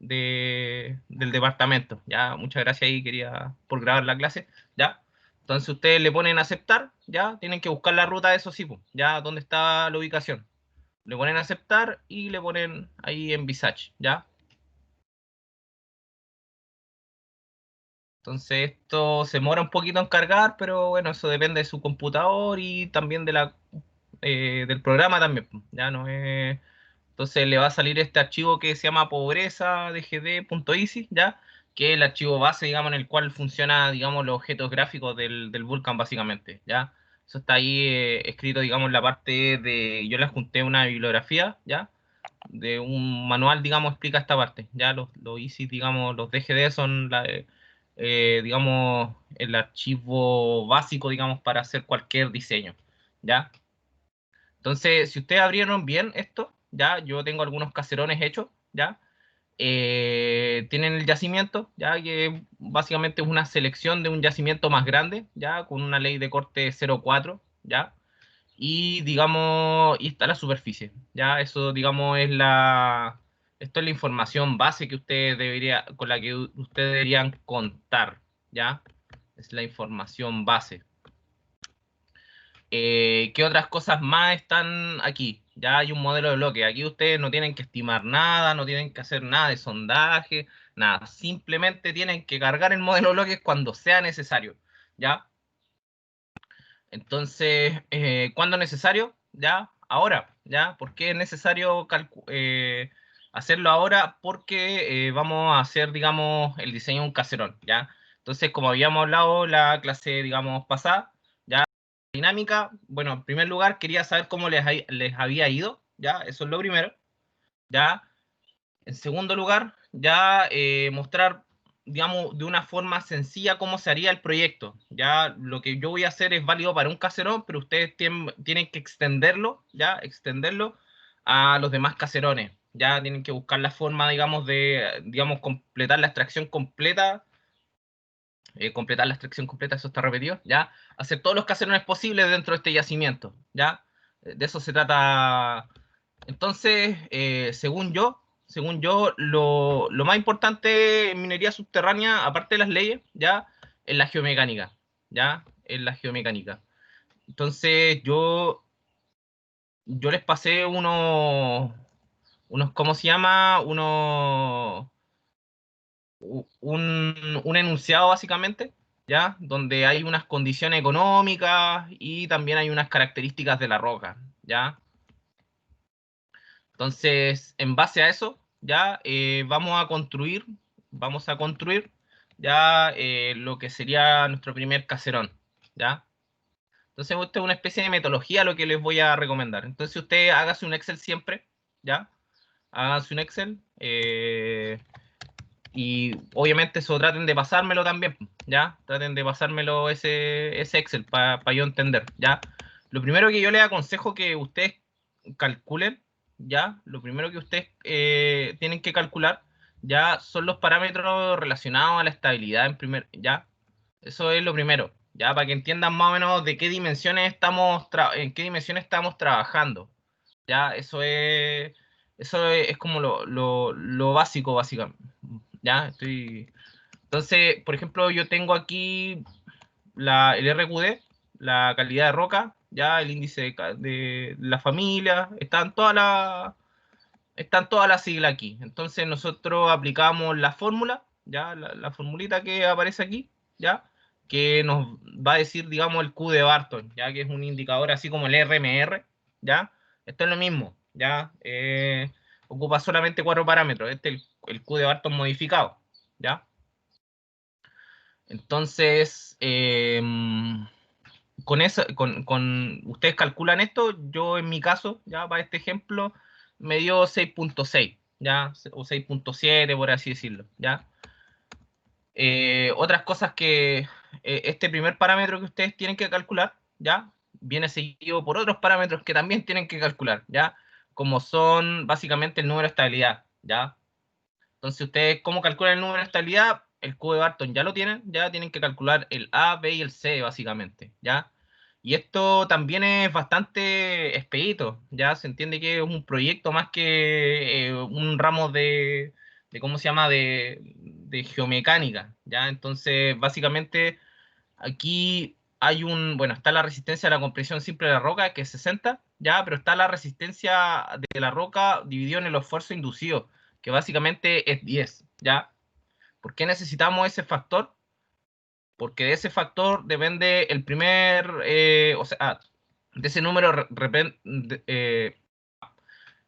del departamento. Ya, muchas gracias ahí, quería por grabar la clase. Ya, entonces ustedes le ponen aceptar, ya, tienen que buscar la ruta de eso sí, po, ya, dónde está la ubicación. Le ponen aceptar y le ponen ahí en Visage, ya. Entonces esto se demora un poquito en cargar, pero bueno, eso depende de su computador y también del programa también, po, ya no es. Entonces le va a salir este archivo que se llama pobreza.dgd.easy, ¿ya? Que es el archivo base, digamos, en el cual funciona, digamos, los objetos gráficos del Vulkan, básicamente, ¿ya? Eso está ahí escrito, digamos, en la parte de... Yo le junté una bibliografía, ¿ya? De un manual, digamos, explica esta parte, ¿ya? Los easy, digamos, los DGD son, digamos, el archivo básico, digamos, para hacer cualquier diseño, ¿ya? Entonces, si ustedes abrieron bien esto, ya, yo tengo algunos caserones hechos, ya, tienen el yacimiento, ya, que básicamente es una selección de un yacimiento más grande, ya, con una ley de corte 0,4, ya, y digamos, y está la superficie, ya, eso, digamos, esto es la información base que usted debería, con la que ustedes deberían contar, ya, es la información base. ¿Qué otras cosas más están aquí? Ya hay un modelo de bloque. Aquí ustedes no tienen que estimar nada, no tienen que hacer nada de sondaje, nada. Simplemente tienen que cargar el modelo de bloques cuando sea necesario. ¿Ya? Entonces, ¿cuándo es necesario? Ya, ahora. ¿Ya? ¿Por qué es necesario hacerlo ahora? Porque vamos a hacer, digamos, el diseño de un caserón. ¿Ya? Entonces, como habíamos hablado la clase, digamos, pasada, dinámica, bueno, en primer lugar quería saber cómo les había ido, ya, eso es lo primero, ya. En segundo lugar, ya mostrar, digamos, de una forma sencilla cómo se haría el proyecto. Ya lo que yo voy a hacer es válido para un caserón, pero ustedes tienen que extenderlo, ya, extenderlo a los demás caserones. Ya tienen que buscar la forma, digamos, de, digamos, completar la extracción completa, eso está repetido, ¿ya? Hacer todos los caserones posibles dentro de este yacimiento, ¿ya? De eso se trata. Entonces, según yo, lo más importante en minería subterránea, aparte de las leyes, ¿ya? Es la geomecánica, ¿ya? Es la geomecánica. Entonces, yo les pasé ¿cómo se llama? Un enunciado básicamente, ¿ya? Donde hay unas condiciones económicas y también hay unas características de la roca, ¿ya? Entonces, en base a eso, ya vamos a construir ya lo que sería nuestro primer caserón, ¿ya? Entonces, esto es una especie de metodología lo que les voy a recomendar. Entonces, usted hágase un Excel siempre, ¿ya? Hágase un Excel. Y obviamente eso traten de pasármelo también, ¿ya? Traten de pasármelo ese Excel para yo entender, ¿ya? Lo primero que yo les aconsejo que ustedes calculen, ¿ya? Lo primero que ustedes tienen que calcular, ¿ya? Son los parámetros relacionados a la estabilidad ¿ya? Eso es lo primero, ¿ya? Para que entiendan más o menos de qué dimensiones en qué dimensiones estamos trabajando, ¿ya? Eso es como lo básico, básicamente. Ya, Entonces, por ejemplo, yo tengo aquí el RQD, la calidad de roca, ya el índice de la familia, están todas las siglas aquí. Entonces nosotros aplicamos la fórmula, ya, la formulita que aparece aquí, ya, que nos va a decir, digamos, el Q de Barton, ya que es un indicador así como el RMR, ya. Esto es lo mismo, ya. Ocupa solamente 4 parámetros. Este es el Q de Barton modificado, ya. Entonces, ustedes calculan esto, yo en mi caso, ya para este ejemplo, me dio 6,6, ya, o 6,7 por así decirlo, ya. Otras cosas que este primer parámetro que ustedes tienen que calcular, ya, viene seguido por otros parámetros que también tienen que calcular, ya, como son básicamente el número de estabilidad, ya. Entonces, ustedes, ¿cómo calculan el número de estabilidad? El cubo de Barton ya lo tienen, ya tienen que calcular el A, B y el C, básicamente, ¿ya? Y esto también es bastante expedito, ¿ya? Se entiende que es un proyecto más que un ramo ¿cómo se llama? De geomecánica, ¿ya? Entonces, básicamente, aquí hay bueno, está la resistencia a la compresión simple de la roca, que es 60, ¿ya? Pero está la resistencia de la roca dividido en el esfuerzo inducido, que básicamente es 10, ¿ya? ¿Por qué necesitamos ese factor? Porque de ese factor depende el primer, o sea, de ese número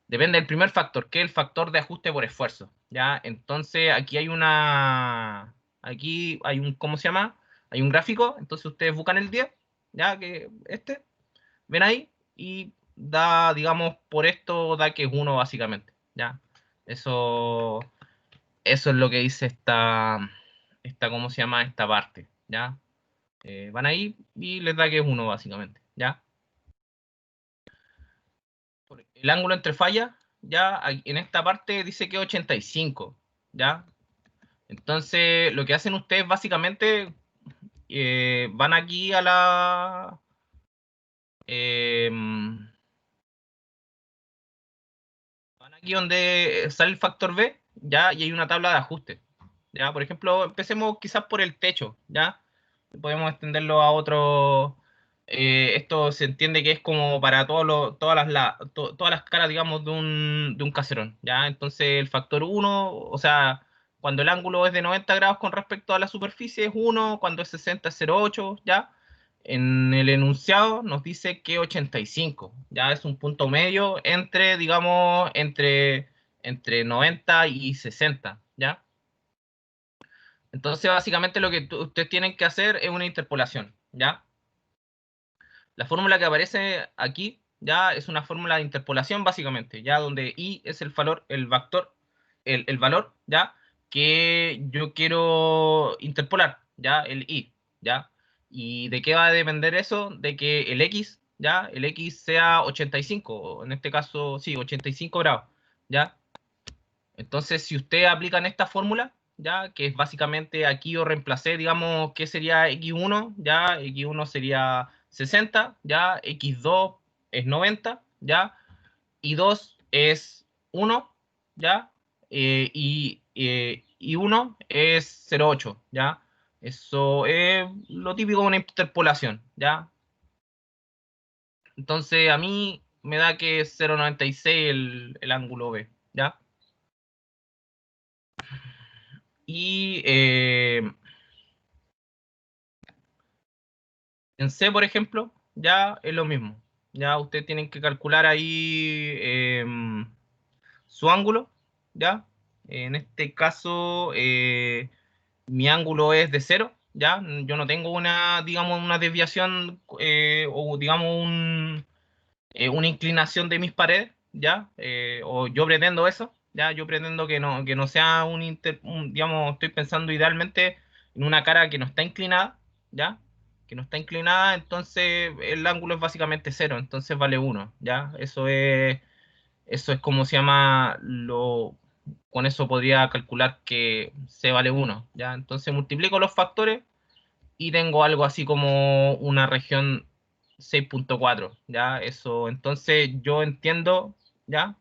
depende el primer factor, que es el factor de ajuste por esfuerzo, ¿ya? Entonces, aquí hay un, ¿cómo se llama? Hay un gráfico, entonces ustedes buscan el 10, ¿ya? Que ven ahí, y da, digamos, por esto da que es uno básicamente, ¿ya? Eso, eso es lo que dice ¿cómo se llama? Esta parte, ¿ya? Van ahí y les da que es uno básicamente, ¿ya? El ángulo entre fallas, ya en esta parte dice que es 85, ¿ya? Entonces, lo que hacen ustedes básicamente, van aquí a van aquí donde sale el factor B, ¿ya? Y hay una tabla de ajuste, ¿ya? Por ejemplo, empecemos quizás por el techo, ¿ya? Podemos extenderlo a otro. Esto se entiende que es como para todas las caras, digamos, de un caserón, ¿ya? Entonces el factor uno, o sea, cuando el ángulo es de 90 grados con respecto a la superficie es uno, cuando es 60 es 0,8, ¿ya? En el enunciado nos dice que 85, ya es un punto medio entre, digamos, entre 90 y 60, ¿ya? Entonces, básicamente lo que ustedes tienen que hacer es una interpolación, ¿ya? La fórmula que aparece aquí ya es una fórmula de interpolación, básicamente, ya donde i es el valor, el vector, el valor, ¿ya? Que yo quiero interpolar, ¿ya? El i, ¿ya? ¿Y de qué va a depender eso? De que el x, ¿ya? El x sea 85, en este caso, sí, 85 grados, ¿ya? Entonces, si ustedes aplican esta fórmula, ya que es básicamente aquí yo reemplacé, digamos, ¿qué sería x1? Ya, x1 sería 60, ya, x2 es 90, ya, y 2 es 1, ya, y 1 es 0,8, ya. Eso es lo típico de una interpolación, ya. Entonces, a mí me da que es 0,96 el ángulo B, ya. Y en C, por ejemplo, ya es lo mismo. Ya ustedes tienen que calcular ahí su ángulo, ¿ya? En este caso, mi ángulo es de cero, ¿ya? Yo no tengo digamos, una desviación, o digamos una inclinación de mis paredes, ¿ya? O yo pretendo eso, ¿ya? Yo pretendo que no sea digamos, estoy pensando idealmente en una cara que no está inclinada, ¿ya? Que no está inclinada, entonces el ángulo es básicamente cero, entonces vale uno, ¿ya? Eso es como se llama con eso podría calcular que C vale uno, ¿ya? Entonces multiplico los factores y tengo algo así como una región 6,4, ¿ya? Eso, entonces yo entiendo, ¿ya?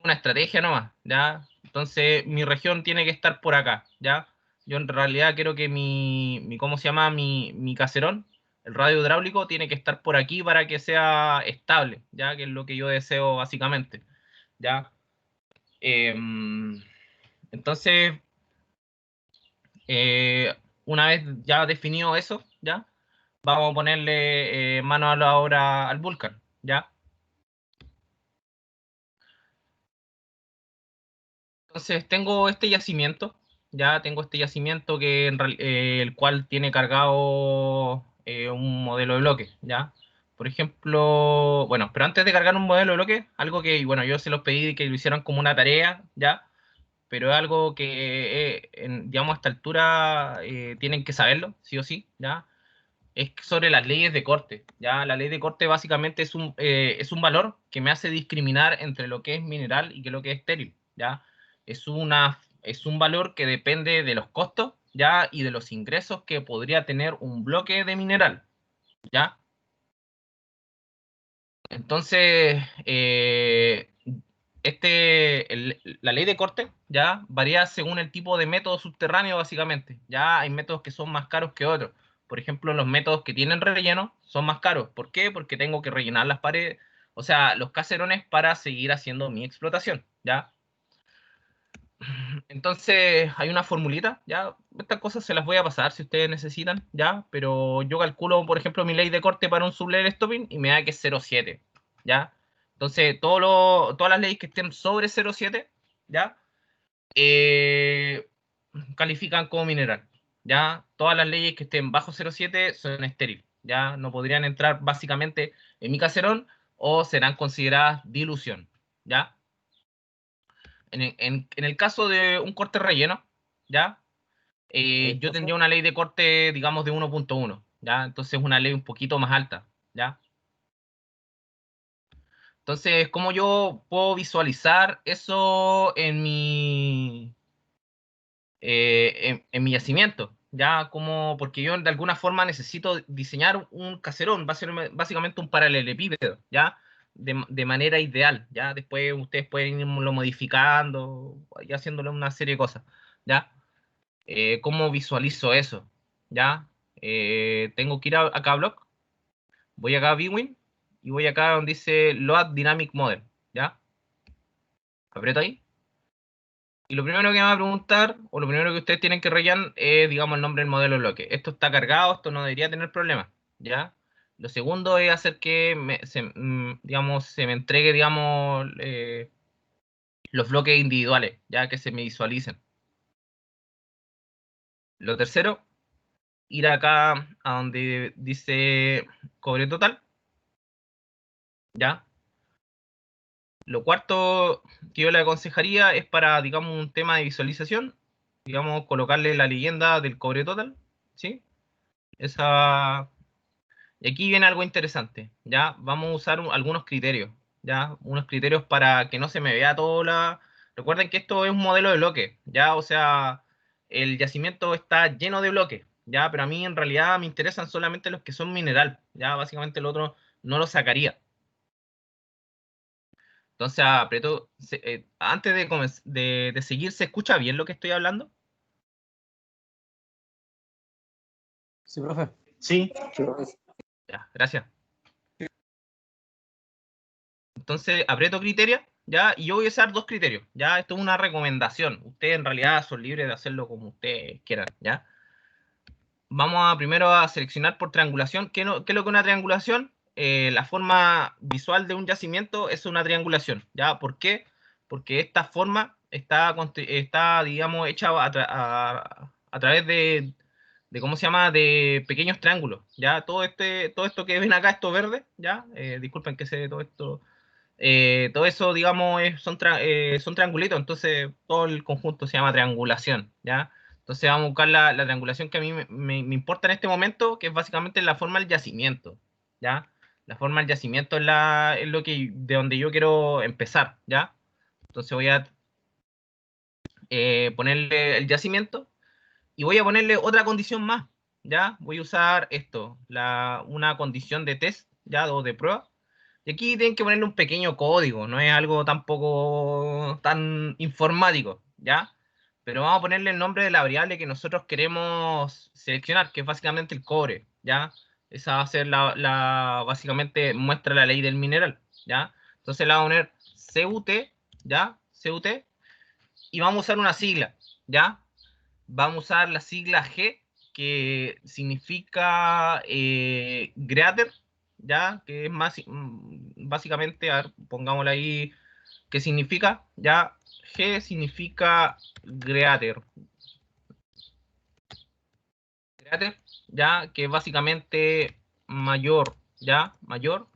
Una estrategia nomás, ¿ya? Entonces mi región tiene que estar por acá, ¿ya? Yo en realidad quiero que ¿cómo se llama? Mi caserón, el radio hidráulico, tiene que estar por aquí para que sea estable, ¿ya? Que es lo que yo deseo básicamente, ¿ya? Entonces, eh, una vez ya definido eso, ¿ya? Vamos a ponerle mano a la obra al Vulcan, ¿ya? Entonces tengo este yacimiento, ya tengo este yacimiento el cual tiene cargado un modelo de bloque, ¿ya? Por ejemplo, bueno, pero antes de cargar un modelo de bloque, algo que, bueno, yo se los pedí que lo hicieran como una tarea, ¿ya? Pero es algo que, digamos, a esta altura tienen que saberlo, sí o sí, ¿ya? Es sobre las leyes de corte, ¿ya? La ley de corte básicamente es un valor que me hace discriminar entre lo que es mineral y que lo que es estéril, ¿ya? Es un valor que depende de los costos, ¿ya? Y de los ingresos que podría tener un bloque de mineral, ¿ya? Entonces, la ley de corte ya varía según el tipo de método subterráneo, básicamente. Ya hay métodos que son más caros que otros. Por ejemplo, los métodos que tienen relleno son más caros. ¿Por qué? Porque tengo que rellenar las paredes, o sea, los caserones para seguir haciendo mi explotación, ¿ya? Entonces, hay una formulita, ¿ya? Estas cosas se las voy a pasar si ustedes necesitan, ¿ya? Pero yo calculo, por ejemplo, mi ley de corte para un sublevel stopping y me da que es 0,7, ¿ya? Entonces, todas las leyes que estén sobre 0,7, ¿ya? Eh, califican como mineral, ¿ya? Todas las leyes que estén bajo 0,7 son estériles, ¿ya? No podrían entrar básicamente en mi caserón o serán consideradas dilución, ¿ya? En el caso de un corte relleno, ¿ya? Yo profe. tendría una ley de corte, digamos, de 1,1, ¿ya? Entonces una ley un poquito más alta, ¿ya? Entonces, ¿cómo yo puedo visualizar eso en mi yacimiento? ¿Ya? Como, porque yo de alguna forma necesito diseñar un caserón, básicamente un paralelepípedo, ¿ya? De manera ideal, ¿ya? Después ustedes pueden irlo modificando y haciéndole una serie de cosas, ¿ya? ¿Cómo visualizo eso? ¿Ya? Tengo que ir acá a Block, voy acá a Bwin y voy acá donde dice Load Dynamic Model, ¿ya? Aprieto ahí. Y lo primero que me va a preguntar, o lo primero que ustedes tienen que rellenar es, digamos, el nombre del modelo de bloque. Esto está cargado, esto no debería tener problema, ¿ya? Lo segundo es hacer que, digamos, se me entregue, digamos, los bloques individuales, ya que se me visualicen. Lo tercero, ir acá a donde dice cobre total, ¿ya? Lo cuarto que yo le aconsejaría es para, digamos, un tema de visualización, digamos, colocarle la leyenda del cobre total, ¿sí? Esa... Y aquí viene algo interesante, ¿ya? Vamos a usar algunos criterios, ¿ya? Unos criterios para que no se me vea todo la... Recuerden que esto es un modelo de bloque, ¿ya? O sea, el yacimiento está lleno de bloques, ¿ya? Pero a mí en realidad me interesan solamente los que son mineral, ¿ya? Básicamente el otro no lo sacaría. Entonces, aprieto... antes de seguir, ¿se escucha bien lo que estoy hablando? Sí, profe. Sí, Ya, gracias. Entonces, aprieto criterio, ¿ya? Y yo voy a usar dos criterios, ¿ya? Esto es una recomendación. Ustedes en realidad son libres de hacerlo como ustedes quieran, ¿ya? Vamos primero a seleccionar por triangulación. ¿Qué es lo que es una triangulación? La forma visual de un yacimiento es una triangulación, ¿ya? ¿Por qué? Porque esta forma está digamos, hecha a través ¿cómo se llama? De pequeños triángulos, ¿ya? Todo esto que ven acá, esto verde, ¿ya? Disculpen que sé todo esto. Todo eso, digamos, son triangulitos, entonces todo el conjunto se llama triangulación, ¿ya? Entonces vamos a buscar la triangulación que a mí me importa en este momento, que es básicamente la forma del yacimiento, ¿ya? La forma del yacimiento es lo de donde yo quiero empezar, ¿ya? Entonces voy a ponerle el yacimiento y voy a ponerle otra condición más, ¿ya? Voy a usar esto, una condición de test, ¿ya? O de prueba. Y aquí tienen que ponerle un pequeño código, no es algo tampoco tan informático, ¿ya? Pero vamos a ponerle el nombre de la variable que nosotros queremos seleccionar, que es básicamente el cobre, ¿ya? Esa va a ser básicamente muestra la ley del mineral, ¿ya? Entonces le vamos a poner CUT, ¿ya? CUT, y vamos a usar una sigla, ¿ya? Vamos a usar la sigla G, que significa greater, ¿ya? Que es más, básicamente, a ver, pongámosla ahí, ¿qué significa? Ya, G significa greater, greater, ¿ya? Que es básicamente mayor, ¿ya? Mayor.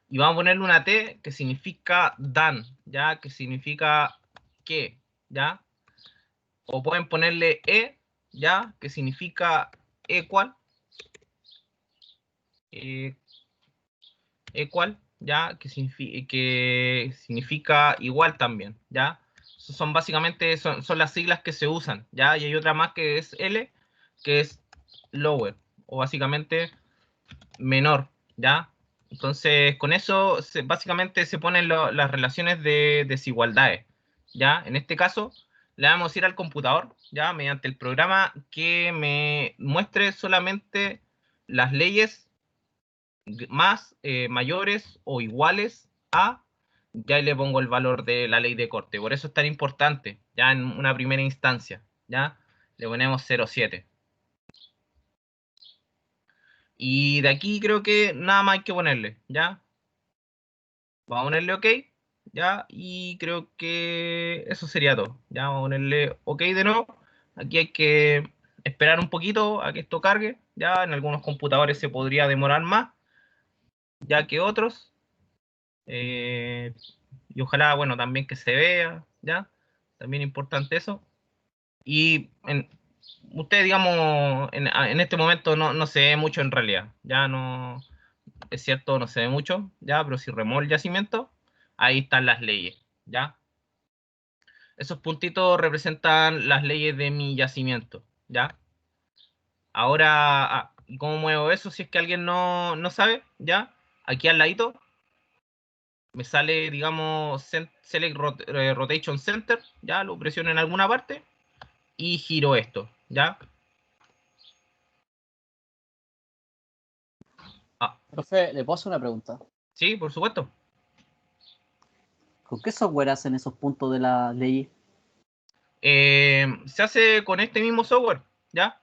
Y vamos a ponerle una T que significa dan, ¿ya? Que significa que, ¿ya? O pueden ponerle E, ¿ya? Que significa equal, eh, equal, ¿ya? Que significa igual también, ¿ya? Son básicamente, son las siglas que se usan, ¿ya? Y hay otra más que es L, que es lower, o básicamente menor, ¿ya? Entonces, con eso básicamente se ponen las relaciones de desigualdades, ya, en este caso, le vamos a ir al computador, ya, mediante el programa que me muestre solamente las leyes más mayores o iguales a, ya le pongo el valor de la ley de corte. Por eso es tan importante, ya en una primera instancia, ya, le ponemos 0,7. Y de aquí creo que nada más hay que ponerle, ¿ya? Vamos a ponerle OK, ¿ya? Y creo que eso sería todo. Ya vamos a ponerle OK de nuevo. Aquí hay que esperar un poquito a que esto cargue. Ya en algunos computadores se podría demorar más, ya que otros. Eh, y ojalá, bueno, también que se vea, ¿ya? También importante eso. Y usted, digamos, en este momento no se ve mucho en realidad. Ya no, es cierto, no se ve mucho, ya, pero si remueve el yacimiento, ahí están las leyes, ¿ya? Esos puntitos representan las leyes de mi yacimiento, ¿ya? Ahora, ¿y cómo muevo eso si es que alguien no sabe? ¿Ya? Aquí al ladito me sale, digamos, Select Rotation Center, ¿ya? Lo presiono en alguna parte y giro esto, ¿ya? Ah, Profe, ¿le puedo hacer una pregunta? sí, por supuesto. ¿Con qué software hacen esos puntos de la ley? Se hace con este mismo software, ¿ya?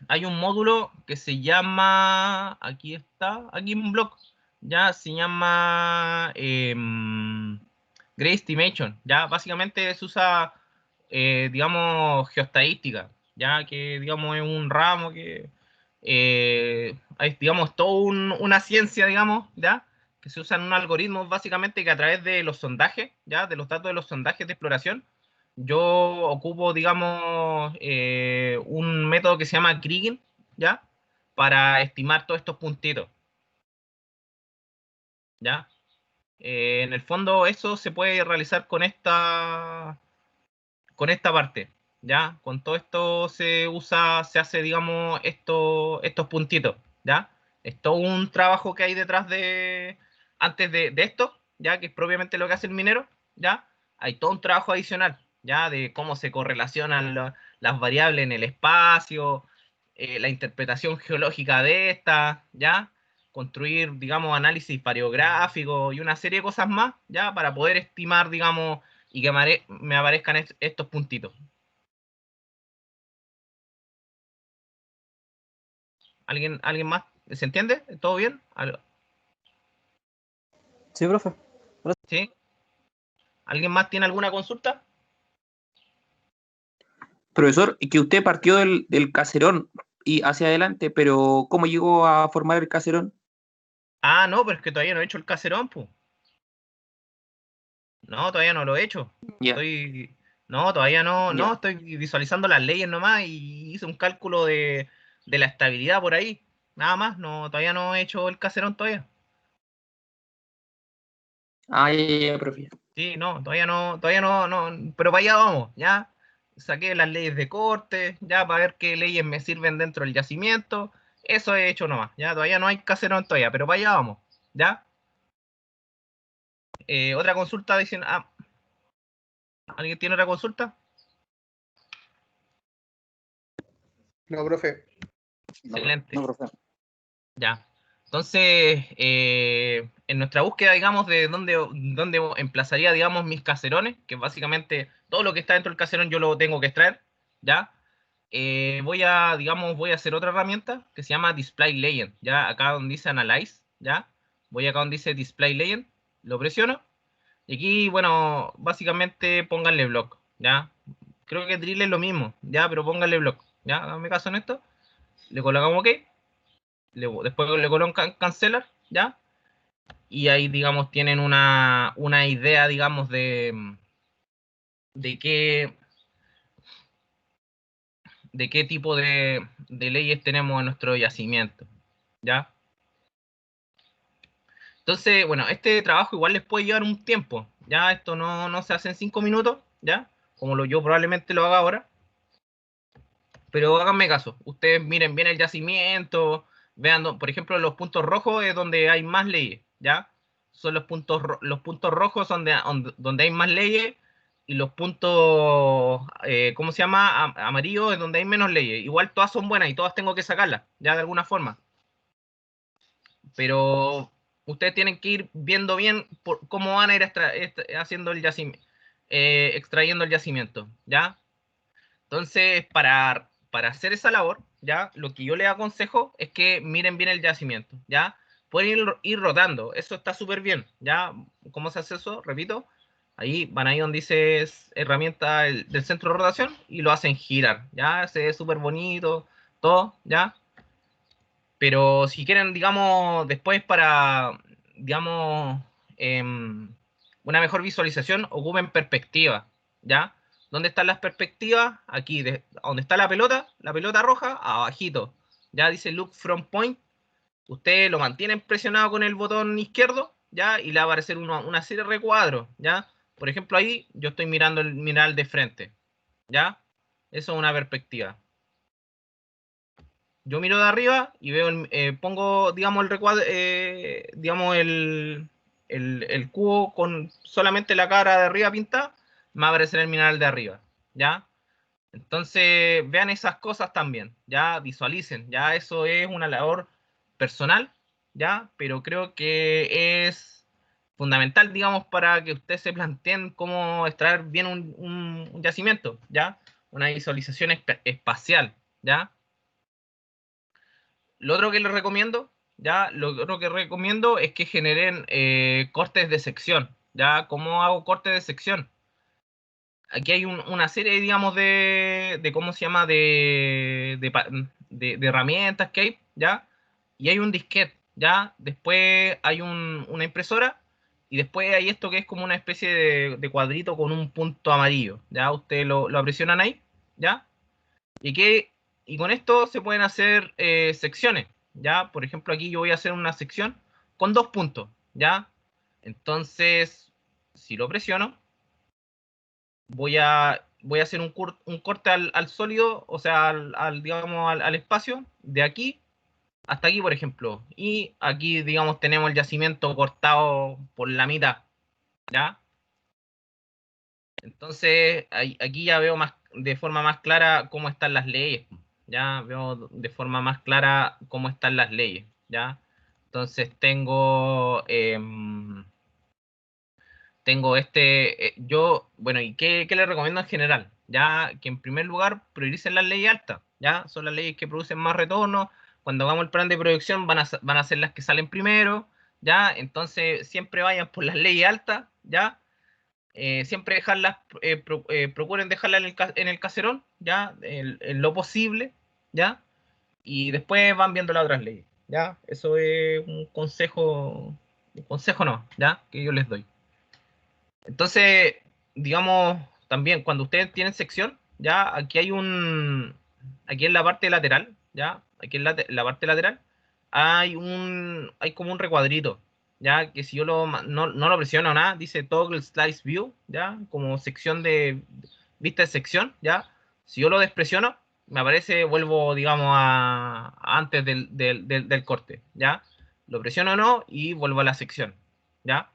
Hay un módulo que se llama, aquí está, aquí en un blog, ya se llama Gray Estimation, ya básicamente se usa, digamos, geoestadística, ya que, digamos, es un ramo que, es, digamos, toda una ciencia, digamos, ya, que se usan un algoritmo básicamente que a través de los sondajes, ya, de los datos de los sondajes de exploración, yo ocupo, digamos, un método que se llama Kriging, ¿ya? Para estimar todos estos puntitos, ¿ya? En el fondo eso se puede realizar con esta parte, ¿ya? Con todo esto se usa, se hace, digamos, estos puntitos, ¿ya? Es todo un trabajo que hay detrás antes de esto, ¿ya? Que es propiamente lo que hace el minero, ¿ya? Hay todo un trabajo adicional, ¿ya? De cómo se correlacionan las variables en el espacio, la interpretación geológica de estas, ¿ya? Construir, digamos, análisis variográfico y una serie de cosas más, ¿ya? Para poder estimar, digamos, y que me aparezcan estos puntitos. ¿Alguien más? ¿Se entiende? ¿Todo bien? Sí, profe. ¿Sí? ¿Alguien más tiene alguna consulta? Profesor, que usted partió del caserón y hacia adelante, pero ¿cómo llegó a formar el caserón? Ah, no, pero es que todavía no he hecho el caserón, pues. No, todavía no lo he hecho. Ya, Estoy. No, todavía no, ya. estoy visualizando las leyes nomás y hice un cálculo de la estabilidad por ahí. Nada más, no, todavía no he hecho el caserón todavía. Ah, ya, profe. Sí, no, todavía no, pero para allá vamos, ya. Saqué las leyes de corte, ya para ver qué leyes me sirven dentro del yacimiento. Eso he hecho nomás, ya, todavía no hay caserón todavía, pero para allá vamos, ya. Otra consulta dicen, ¿alguien tiene otra consulta? No, profe. Excelente. No, profe. Ya. Entonces, en nuestra búsqueda, digamos, de dónde emplazaría, digamos, mis caserones, que básicamente todo lo que está dentro del caserón yo lo tengo que extraer, ¿ya? Digamos, voy a hacer otra herramienta que se llama Display Legend, ¿ya? Acá donde dice Analyze, ¿ya? Voy acá donde dice Display Legend, lo presiono, y aquí, bueno, básicamente pónganle block, ¿ya? Creo que drill es lo mismo, ¿ya? Pero pónganle block, ¿ya? Dame caso en esto, le colocamos OK, después le colocan cancelar, ¿ya? Y ahí, digamos, tienen una idea, digamos, de qué, de qué tipo de leyes tenemos en nuestro yacimiento, ¿ya? Entonces, bueno, este trabajo igual les puede llevar un tiempo, ¿ya? Esto no se hace en 5 minutos, ¿ya? Como yo probablemente lo haga ahora, pero háganme caso, ustedes miren bien el yacimiento, vean, por ejemplo, los puntos rojos es donde hay más leyes, ¿ya? Son los puntos rojos donde hay más leyes, y los puntos, ¿cómo se llama? Amarillos, es donde hay menos leyes. Igual todas son buenas y todas tengo que sacarlas, ya de alguna forma. Pero ustedes tienen que ir viendo bien cómo van a ir haciendo el yacimiento, extrayendo el yacimiento, ¿ya? Entonces, para hacer esa labor, ¿ya? Lo que yo les aconsejo es que miren bien el yacimiento, ¿ya? Pueden ir rotando, eso está súper bien, ¿ya? ¿Cómo se hace eso? Repito, ahí van ahí donde dice herramienta del centro de rotación y lo hacen girar, ¿ya? Se ve súper bonito, todo, ¿ya? Pero si quieren, digamos, después para, digamos, una mejor visualización, ocupen perspectiva, ¿ya? ¿Dónde están las perspectivas? Aquí, donde está la pelota roja, abajito. Ya dice Look from Point. Ustedes lo mantienen presionado con el botón izquierdo, ¿ya? Y le va a aparecer una serie de recuadros, ¿ya? Por ejemplo, ahí yo estoy mirando el mineral de frente, ¿ya? Eso es una perspectiva. Yo miro de arriba y veo, pongo, digamos, el recuadro, digamos, el cubo con solamente la cara de arriba pintada, me va a aparecer el mineral de arriba, ¿ya? Entonces, vean esas cosas también, ya visualicen, ya eso es una labor personal, ya, pero creo que es fundamental, digamos, para que ustedes se planteen cómo extraer bien un yacimiento, ya, una visualización espacial, ya. Lo otro que les recomiendo, ya, lo otro que recomiendo es que generen cortes de sección, ya, ¿cómo hago cortes de sección? Aquí hay una serie, digamos, ¿cómo se llama? De herramientas que hay, ¿ya? Y hay un disquete, ¿ya? Después hay una impresora y después hay esto que es como una especie de cuadrito con un punto amarillo, ¿ya? Ustedes lo presionan ahí, ¿ya? Y, y con esto se pueden hacer secciones, ¿ya? Por ejemplo, aquí yo voy a hacer una sección con 2 puntos, ¿ya? Entonces, si lo presiono, voy a hacer un corte al sólido, o sea, digamos, al espacio, de aquí hasta aquí, por ejemplo. Y aquí, digamos, tenemos el yacimiento cortado por la mitad, ¿ya? Entonces, aquí ya veo de forma más clara cómo están las leyes, ya veo de forma más clara cómo están las leyes, ¿ya? Entonces tengo bueno, ¿y qué le recomiendo en general? Ya que en primer lugar prioricen las leyes altas, ya son las leyes que producen más retorno. Cuando hagamos el plan de proyección van a ser las que salen primero, ya. Entonces siempre vayan por las leyes altas, ya. Siempre dejarlas, procuren dejarlas en el caserón, ya, en lo posible, ya. Y después van viendo las otras leyes, ya. Eso es un consejo no, ya, que yo les doy. Entonces, digamos, también cuando ustedes tienen sección, ya aquí aquí en la parte lateral, ya, aquí en la parte lateral, hay como un recuadrito, ya, que si yo no lo presiono nada, dice Toggle Slice View, ya, como sección de vista de sección, ya. Si yo lo despresiono, me aparece, vuelvo, digamos, antes del corte, ya. Lo presiono o no y vuelvo a la sección, ya.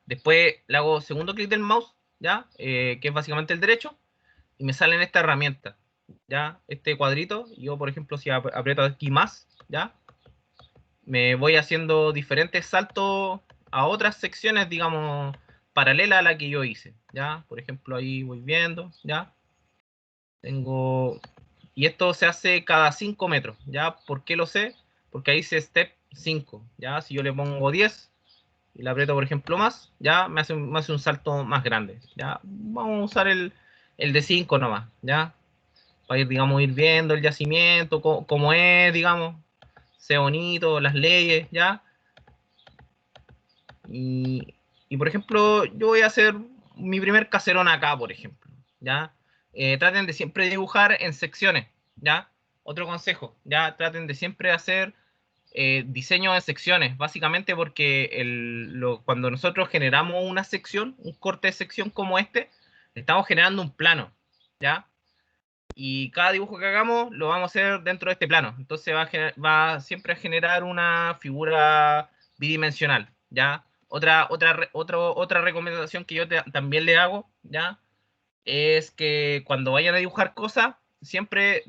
Después le hago segundo clic del mouse, ¿ya? Que es básicamente el derecho, y me sale en esta herramienta, ¿ya? Este cuadrito, y yo, por ejemplo, si aprieto aquí más, ¿ya? Me voy haciendo diferentes saltos a otras secciones, digamos, paralelas a la que yo hice, ¿ya? Por ejemplo, ahí voy viendo, ¿ya? Tengo... Y esto se hace cada 5 metros, ¿ya? ¿Por qué lo sé? Porque ahí dice step 5, ¿ya? Si yo le pongo 10 y le aprieto, por ejemplo, más, ya me hace un salto más grande. Ya vamos a usar el de 5 nomás, ya, para ir, digamos, ir viendo el yacimiento, cómo es, digamos, sea bonito, las leyes, ya. Y, por ejemplo, yo voy a hacer mi primer caserón acá, por ejemplo, ya. Traten de siempre dibujar en secciones, ya. Otro consejo, ya, traten de siempre hacer diseño de secciones, básicamente porque cuando nosotros generamos una sección, un corte de sección como este, estamos generando un plano, ¿ya? Y cada dibujo que hagamos lo vamos a hacer dentro de este plano. Entonces va siempre a generar una figura bidimensional, ¿ya? Otra recomendación que yo también le hago, ¿ya? Es que cuando vayan a dibujar cosas, siempre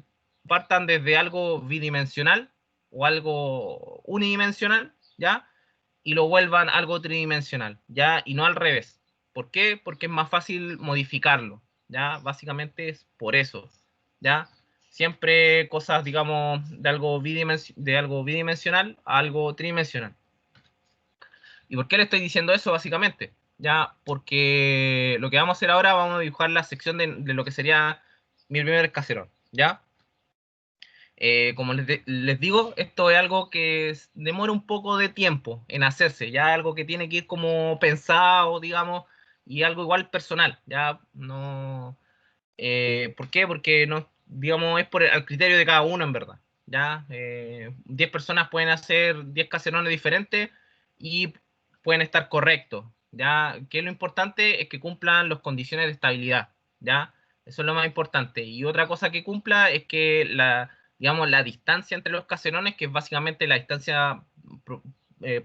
partan desde algo bidimensional o algo unidimensional, ¿ya? Y lo vuelvan algo tridimensional, ¿ya? Y no al revés. ¿Por qué? Porque es más fácil modificarlo, ¿ya? Básicamente es por eso, ¿ya? Siempre cosas, digamos, de algo bidimensional a algo tridimensional. ¿Y por qué le estoy diciendo eso, básicamente? Ya, porque lo que vamos a hacer ahora, vamos a dibujar la sección de lo que sería mi primer caserón, ¿ya? Como les digo, esto es algo que demora un poco de tiempo en hacerse, ya algo que tiene que ir como pensado, digamos, y algo igual personal, ya no... ¿por qué? Porque no, digamos, es por el criterio de cada uno, en verdad, ya 10 personas pueden hacer 10 caserones diferentes y pueden estar correctos, ya que lo importante es que cumplan las condiciones de estabilidad, ya eso es lo más importante. Y otra cosa que cumpla es que digamos, la distancia entre los caserones, que es básicamente la distancia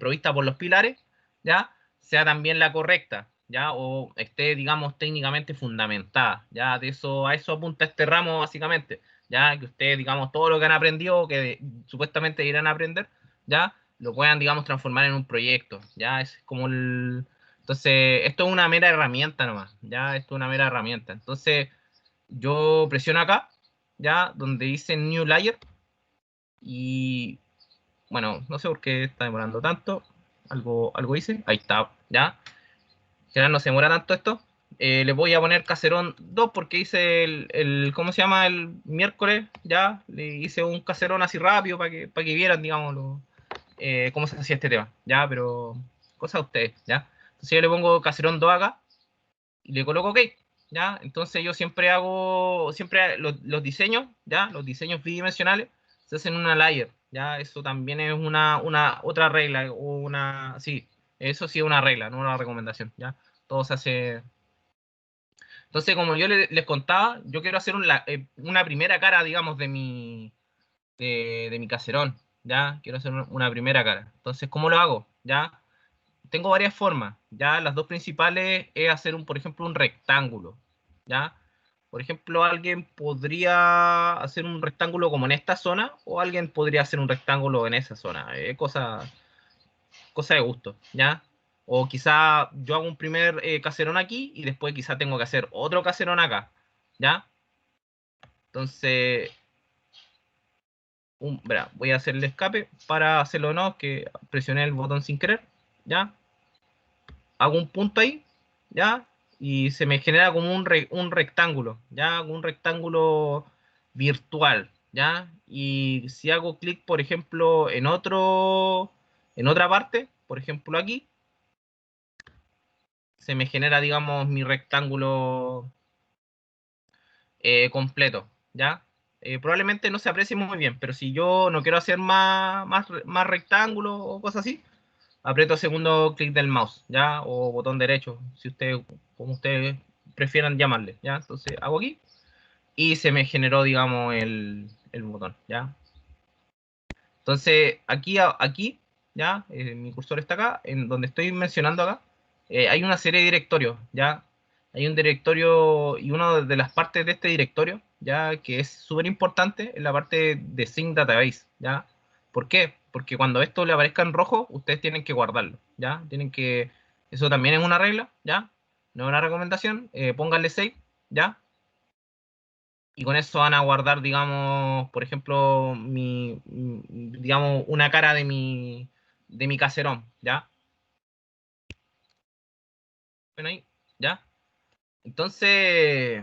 provista por los pilares, ya sea también la correcta, ya, o esté, digamos, técnicamente fundamentada, ya, a eso apunta este ramo, básicamente, ya, que ustedes, digamos, todo lo que han aprendido, que supuestamente irán a aprender, ya, lo puedan, digamos, transformar en un proyecto, ya, es como entonces, esto es una mera herramienta nomás, ya, esto es una mera herramienta, entonces, yo presiono acá, ya, donde dice New Layer, y, bueno, no sé por qué está demorando tanto, algo hice, ahí está, ya, en general no se demora tanto esto. Le voy a poner caserón 2 porque hice ¿cómo se llama? El miércoles, ya, le hice un caserón así rápido para que vieran, digamos, cómo se hacía este tema, ya, pero cosa de ustedes, ya. Entonces yo le pongo caserón 2 acá y le coloco OK, ya. Entonces yo siempre los diseños, ya, los diseños bidimensionales se hacen en una layer, ya. Eso también es una otra regla, sí, eso sí es una regla, no una recomendación, ya. Todo se hace. Entonces, como yo les contaba, yo quiero hacer una primera cara, digamos, de mi caserón, ¿ya? Quiero hacer una primera cara. Entonces, ¿cómo lo hago? ¿Ya? Tengo varias formas, ¿ya? Las dos principales es hacer, por ejemplo, un rectángulo, ¿ya? Por ejemplo, alguien podría hacer un rectángulo como en esta zona, o alguien podría hacer un rectángulo en esa zona. Cosa de gusto, ¿ya? O quizá yo hago un primer caserón aquí y después quizá tengo que hacer otro caserón acá, ¿ya? Entonces, verá, voy a hacer el escape para hacerlo no, que presioné el botón sin querer, ¿ya? Hago un punto ahí, ¿ya? Y se me genera como un rectángulo, ¿ya? Un rectángulo virtual, ¿ya? Y si hago clic, por ejemplo, en otra parte, por ejemplo aquí, se me genera, digamos, mi rectángulo completo, ¿ya? Probablemente no se aprecie muy bien, pero si yo no quiero hacer más rectángulos o cosas así, aprieto segundo clic del mouse, ¿ya? O botón derecho, si ustedes, como ustedes prefieran llamarle, ¿ya? Entonces hago aquí y se me generó, digamos, el botón, ¿ya? Entonces, aquí ¿ya? Mi cursor está acá, en donde estoy mencionando acá, hay una serie de directorios, ¿ya? Hay un directorio y una de las partes de este directorio, ¿ya? Que es súper importante, es la parte de Sync Database, ¿ya? ¿Por qué? Porque cuando esto le aparezca en rojo, ustedes tienen que guardarlo, ¿ya? Eso también es una regla, ¿ya? No es una recomendación, pónganle save, ¿ya? Y con eso van a guardar, digamos, por ejemplo, digamos, una cara de mi caserón, ¿ya? ¿Ven ahí? ¿Ya? Entonces,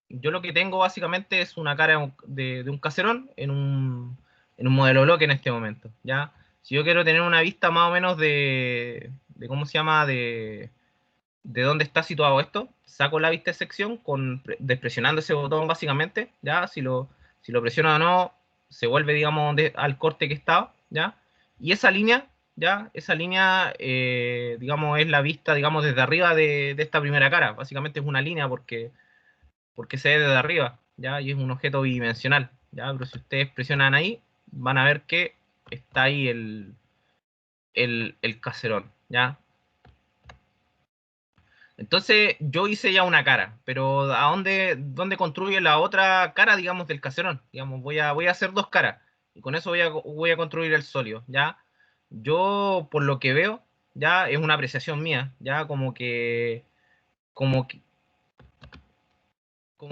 yo lo que tengo básicamente es una cara de un caserón en un modelo bloque en este momento, ¿ya? Si yo quiero tener una vista más o menos de ¿cómo se llama? De dónde está situado esto, saco la vista de sección despresionando ese botón básicamente, ya, si lo presiono o no, se vuelve, digamos, al corte que estaba, ya, y esa línea, ya, digamos, es la vista, digamos, desde arriba de esta primera cara, básicamente es una línea porque se ve desde arriba, ya, y es un objeto bidimensional, ya, pero si ustedes presionan ahí, van a ver que está ahí el caserón, ya. Entonces yo hice ya una cara, pero ¿dónde construye la otra cara, digamos, del caserón? Digamos, voy a hacer dos caras y con eso voy a construir el sólido, ¿ya? Yo, por lo que veo, ya es una apreciación mía, ya como que, como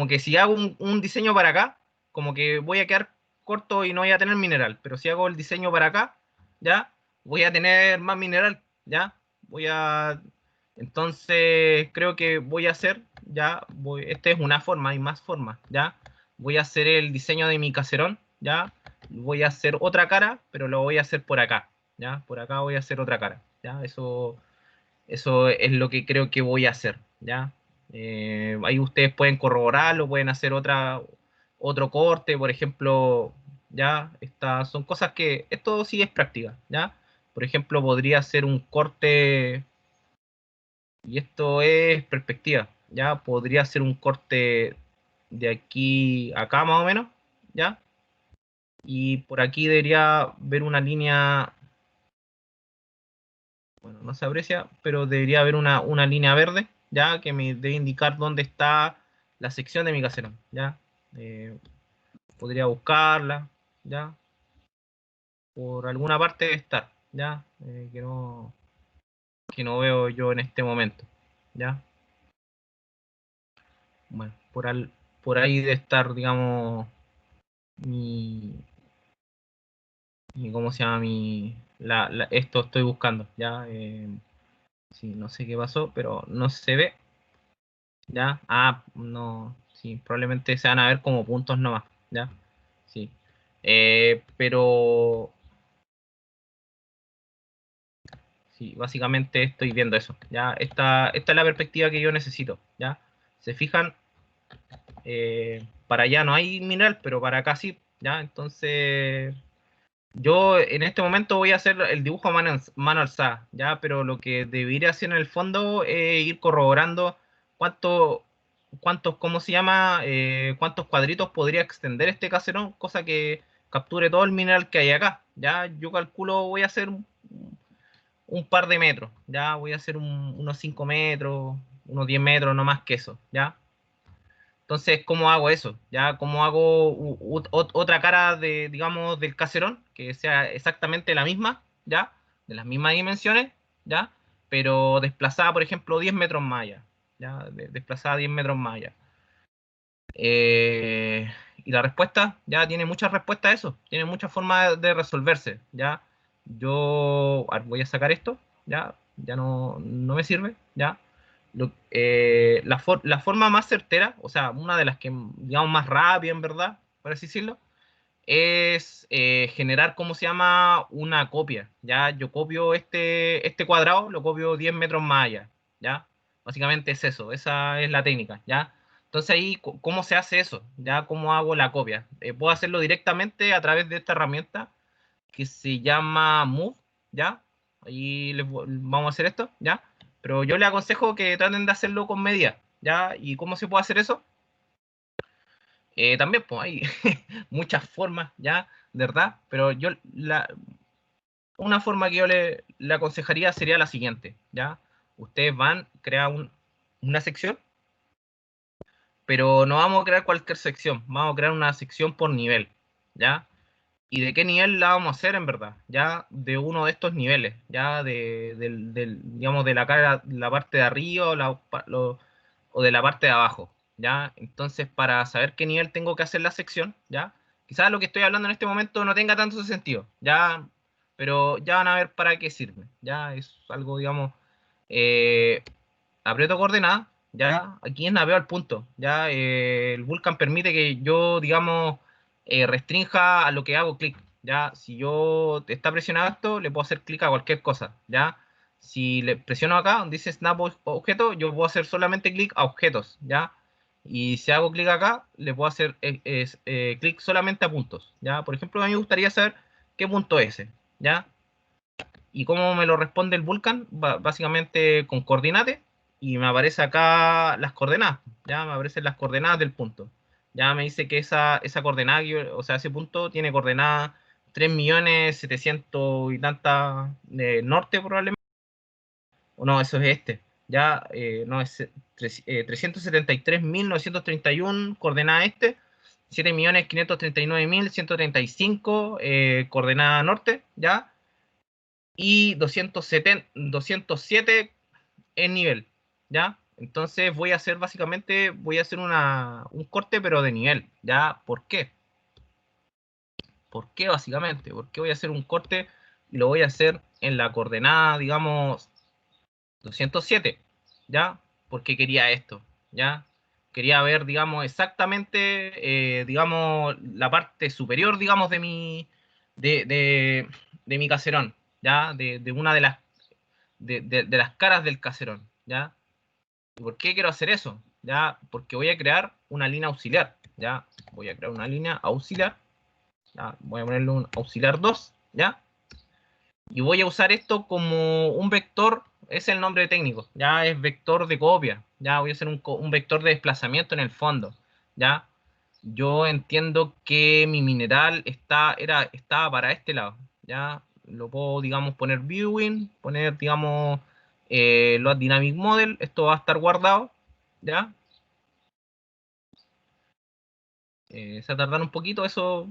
que si hago un diseño para acá, como que voy a quedar corto y no voy a tener mineral, pero si hago el diseño para acá, ya voy a tener más mineral, ya voy a entonces creo que voy a hacer, esta es una forma, hay más formas, ya voy a hacer el diseño de mi caserón, ya voy a hacer otra cara, pero lo voy a hacer por acá, ya por acá voy a hacer otra cara, ya eso es lo que creo que voy a hacer, ¿ya? Ahí ustedes pueden corroborarlo, pueden hacer otro corte, por ejemplo, ¿ya? Estas son cosas que, esto sí es práctica, ¿ya? Por ejemplo, podría hacer un corte, y esto es perspectiva, ¿ya? Podría hacer un corte de aquí a acá más o menos, ¿ya? Y por aquí debería ver una línea, bueno, no se aprecia, pero debería haber una línea verde, ya que me debe indicar dónde está la sección de mi caserón, ya. Eh, Podría buscarla, ya. Por alguna parte debe estar, ya. Que no veo yo en este momento, ya. Bueno, por ahí debe estar, digamos, mi, ¿cómo se llama? Esto estoy buscando, ya. Sí, no sé qué pasó, pero no se ve. ¿Ya? Ah, no, sí, probablemente se van a ver como puntos nomás, ¿ya? Sí. Pero sí, básicamente estoy viendo eso, ¿ya? Esta es la perspectiva que yo necesito, ¿ya? Se fijan, para allá no hay mineral, pero para acá sí, ¿ya? Entonces, yo en este momento voy a hacer el dibujo a mano alzada, ¿ya? Pero lo que debería hacer en el fondo es ir corroborando cuánto, ¿cómo se llama? Cuántos cuadritos podría extender este caserón, cosa que capture todo el mineral que hay acá, ¿ya? Yo calculo, voy a hacer un par de metros, ¿ya? Voy a hacer unos 5 metros, unos 10 metros, no más que eso, ¿ya? Entonces, ¿cómo hago eso? ¿Ya? ¿Cómo hago otra cara de, digamos, del caserón que sea exactamente la misma, ¿ya? De las mismas dimensiones, ¿ya? Pero desplazada, por ejemplo, 10 metros más allá, ¿ya? Desplazada 10 metros más allá. Y la respuesta, ya tiene muchas respuestas a eso, tiene muchas formas de resolverse, ¿ya? Voy a sacar esto, ya no me sirve, ¿ya? La forma más certera, o sea, una de las que, digamos, más rápida, en verdad, por así decirlo, es generar, ¿cómo se llama? Una copia, ¿ya? Yo copio este cuadrado, lo copio 10 metros más allá, ¿ya? Básicamente es eso, esa es la técnica, ¿ya? Entonces ahí, ¿cómo se hace eso? ¿Ya? ¿Cómo hago la copia? Puedo hacerlo directamente a través de esta herramienta que se llama Move, ¿ya? Ahí vamos a hacer esto, ¿ya? Pero yo les aconsejo que traten de hacerlo con medida, ¿ya? ¿Y cómo se puede hacer eso? También, pues hay muchas formas, ¿ya? De verdad, pero una forma que yo le aconsejaría sería la siguiente, ¿ya? Ustedes van, crean una sección, pero no vamos a crear cualquier sección, vamos a crear una sección por nivel, ¿ya? ¿Y de qué nivel la vamos a hacer en verdad? Ya de uno de estos niveles, ya digamos, de la parte de arriba o de la parte de abajo, ¿ya? Entonces, para saber qué nivel tengo que hacer la sección, ¿ya? Quizás lo que estoy hablando en este momento no tenga tanto sentido, ¿ya? Pero ya van a ver para qué sirve, ¿ya? Es algo, digamos, eh, aprieto coordenada, ya, aquí navego al punto, ya, el Vulkan permite que yo, digamos, restrinja a lo que hago clic, ya, si yo está presionado esto, le puedo hacer clic a cualquier cosa, ya, si le presiono acá, donde dice snap objeto, yo puedo hacer solamente clic a objetos, ya, y si hago clic acá, le puedo hacer clic solamente a puntos, ya, por ejemplo, a mí me gustaría saber qué punto es ese, ya, y cómo me lo responde el Vulkan, básicamente con coordinate, y me aparece acá las coordenadas, ya me aparecen las coordenadas del punto. Ya me dice que esa coordenada, o sea, ese punto tiene coordenadas 3.700.000 y tantas de norte probablemente. O no, eso es este. ya no es 373.931, coordenada este, 7.539.135, coordenada norte, ya, y 207 en nivel, ya. Entonces voy a hacer básicamente, voy a hacer un corte pero de nivel, ya. ¿Por qué? ¿Por qué básicamente? Porque voy a hacer un corte y lo voy a hacer en la coordenada, digamos, 207, ¿ya? Porque quería esto, ¿ya? Quería ver, digamos, exactamente, digamos, la parte superior, digamos, de mi caserón, ¿ya? De una de las caras del caserón, ¿ya? ¿Y por qué quiero hacer eso? ¿Ya? Porque voy a crear una línea auxiliar, ¿ya? Voy a crear una línea auxiliar, ¿ya? Voy a ponerle un auxiliar 2, ¿ya? Y voy a usar esto como un vector, es el nombre técnico, ya es vector de copia, ya voy a hacer un vector de desplazamiento en el fondo, ya. Yo entiendo que mi mineral estaba para este lado, ya. Lo puedo, digamos, poner viewing, poner, digamos, Load Dynamic Model, esto va a estar guardado, ya. Se va a tardar un poquito, eso,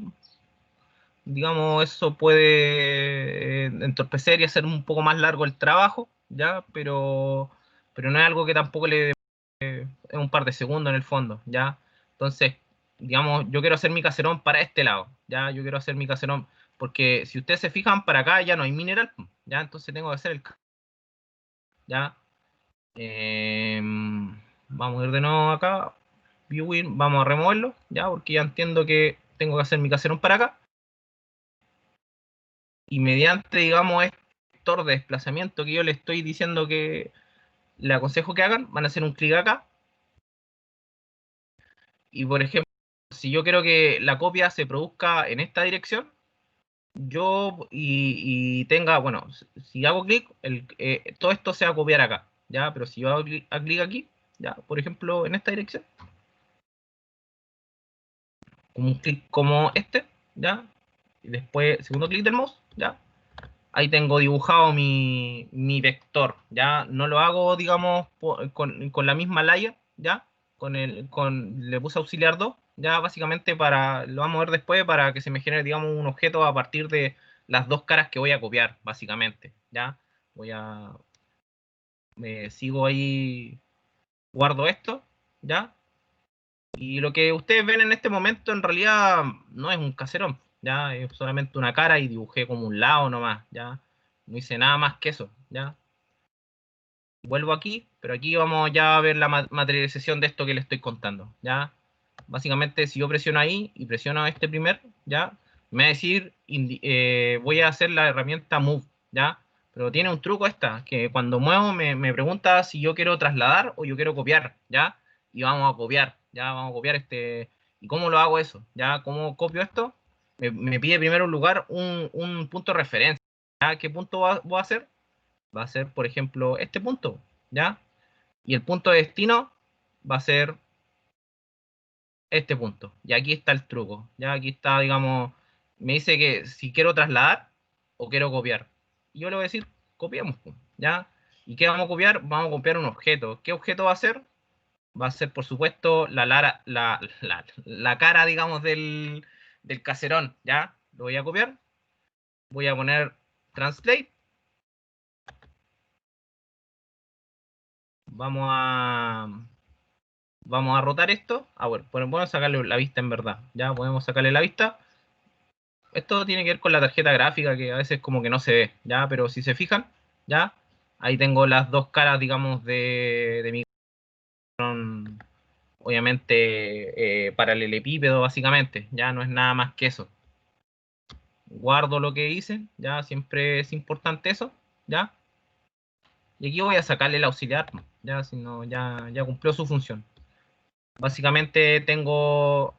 digamos, eso puede entorpecer y hacer un poco más largo el trabajo, ¿ya? Pero no es algo que tampoco le es un par de segundos en el fondo, ¿ya? Entonces, digamos, yo quiero hacer mi caserón para este lado, ¿ya? Yo quiero hacer mi caserón, porque si ustedes se fijan, para acá ya no hay mineral, ¿ya? Entonces tengo que hacer ¿ya? Vamos a ir de nuevo acá, viewing, vamos a removerlo, ¿ya? Porque ya entiendo que tengo que hacer mi caserón para acá. Y mediante, digamos, este vector de desplazamiento que yo le estoy diciendo que le aconsejo que hagan, van a hacer un clic acá. Y por ejemplo, si yo quiero que la copia se produzca en esta dirección, y tenga, bueno, si hago clic, todo esto se va a copiar acá, ¿ya? Pero si yo hago clic aquí, ¿ya? Por ejemplo, en esta dirección, un clic como este, ¿ya? Y después, segundo clic del mouse, ¿ya? Ahí tengo dibujado mi vector, ¿ya? No lo hago, digamos, con la misma layer, ¿ya? Le puse auxiliar 2, ya básicamente lo vamos a ver después para que se me genere, digamos, un objeto a partir de las dos caras que voy a copiar, básicamente, ¿ya? Me sigo ahí, guardo esto, ¿ya? Y lo que ustedes ven en este momento en realidad no es un caserón, ya es solamente una cara y dibujé como un lado nomás, ya no hice nada más que eso, ya. Vuelvo aquí, pero aquí vamos ya a ver la materialización de esto que les estoy contando, ya. Básicamente si yo presiono ahí y presiono este primer, ya, me va a decir, voy a hacer la herramienta move, ya. Pero tiene un truco esta, que cuando muevo me pregunta si yo quiero trasladar o yo quiero copiar, ya. Y vamos a copiar, ya, vamos a copiar este. ¿Y cómo lo hago eso? ¿Ya? ¿Cómo copio esto? Me pide primero un lugar, un punto de referencia, ¿ya? ¿Qué punto voy a hacer? Va a ser, por ejemplo, este punto, ¿ya? Y el punto de destino va a ser este punto. Y aquí está el truco. Ya aquí está, digamos, me dice que si quiero trasladar o quiero copiar. Y yo le voy a decir, copiemos, ¿ya? ¿Y qué vamos a copiar? Vamos a copiar un objeto. ¿Qué objeto va a ser? Va a ser, por supuesto, la cara, digamos, del caserón, ¿ya? Lo voy a copiar. Voy a poner translate. Vamos a rotar esto. Bueno, podemos sacarle la vista en verdad. Ya podemos sacarle la vista. Esto tiene que ver con la tarjeta gráfica que a veces como que no se ve, ¿ya? Pero si se fijan, ¿ya? Ahí tengo las dos caras, digamos, de mi obviamente paralelepípedo, básicamente. Ya no es nada más que eso. Guardo lo que hice, ya siempre es importante eso, ¿ya? Y aquí voy a sacarle el auxiliar, ya, si no, ya cumplió su función. Básicamente tengo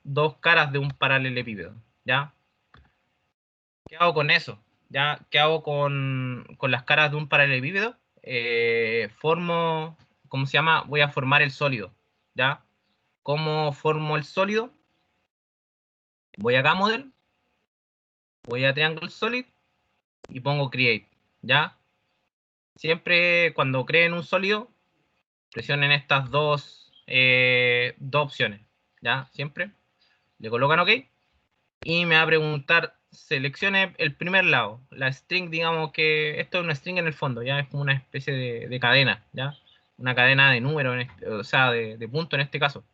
dos caras de un paralelepípedo, ¿ya? ¿Qué hago con eso? ¿Ya? ¿Qué hago con las caras de un paralelepípedo? ¿Cómo se llama? Voy a formar el sólido, ¿ya? ¿Cómo formo el sólido? Voy acá a Model, voy a Triangle Solid y pongo Create, ¿ya? siempre cuando creen un sólido, presionen estas dos opciones, ¿ya? Siempre. Le colocan OK y me va a preguntar, seleccione el primer lado, la string, digamos que esto es una string en el fondo, ya es como una especie de cadena, ¿ya? Una cadena de números, o sea, de punto en este caso.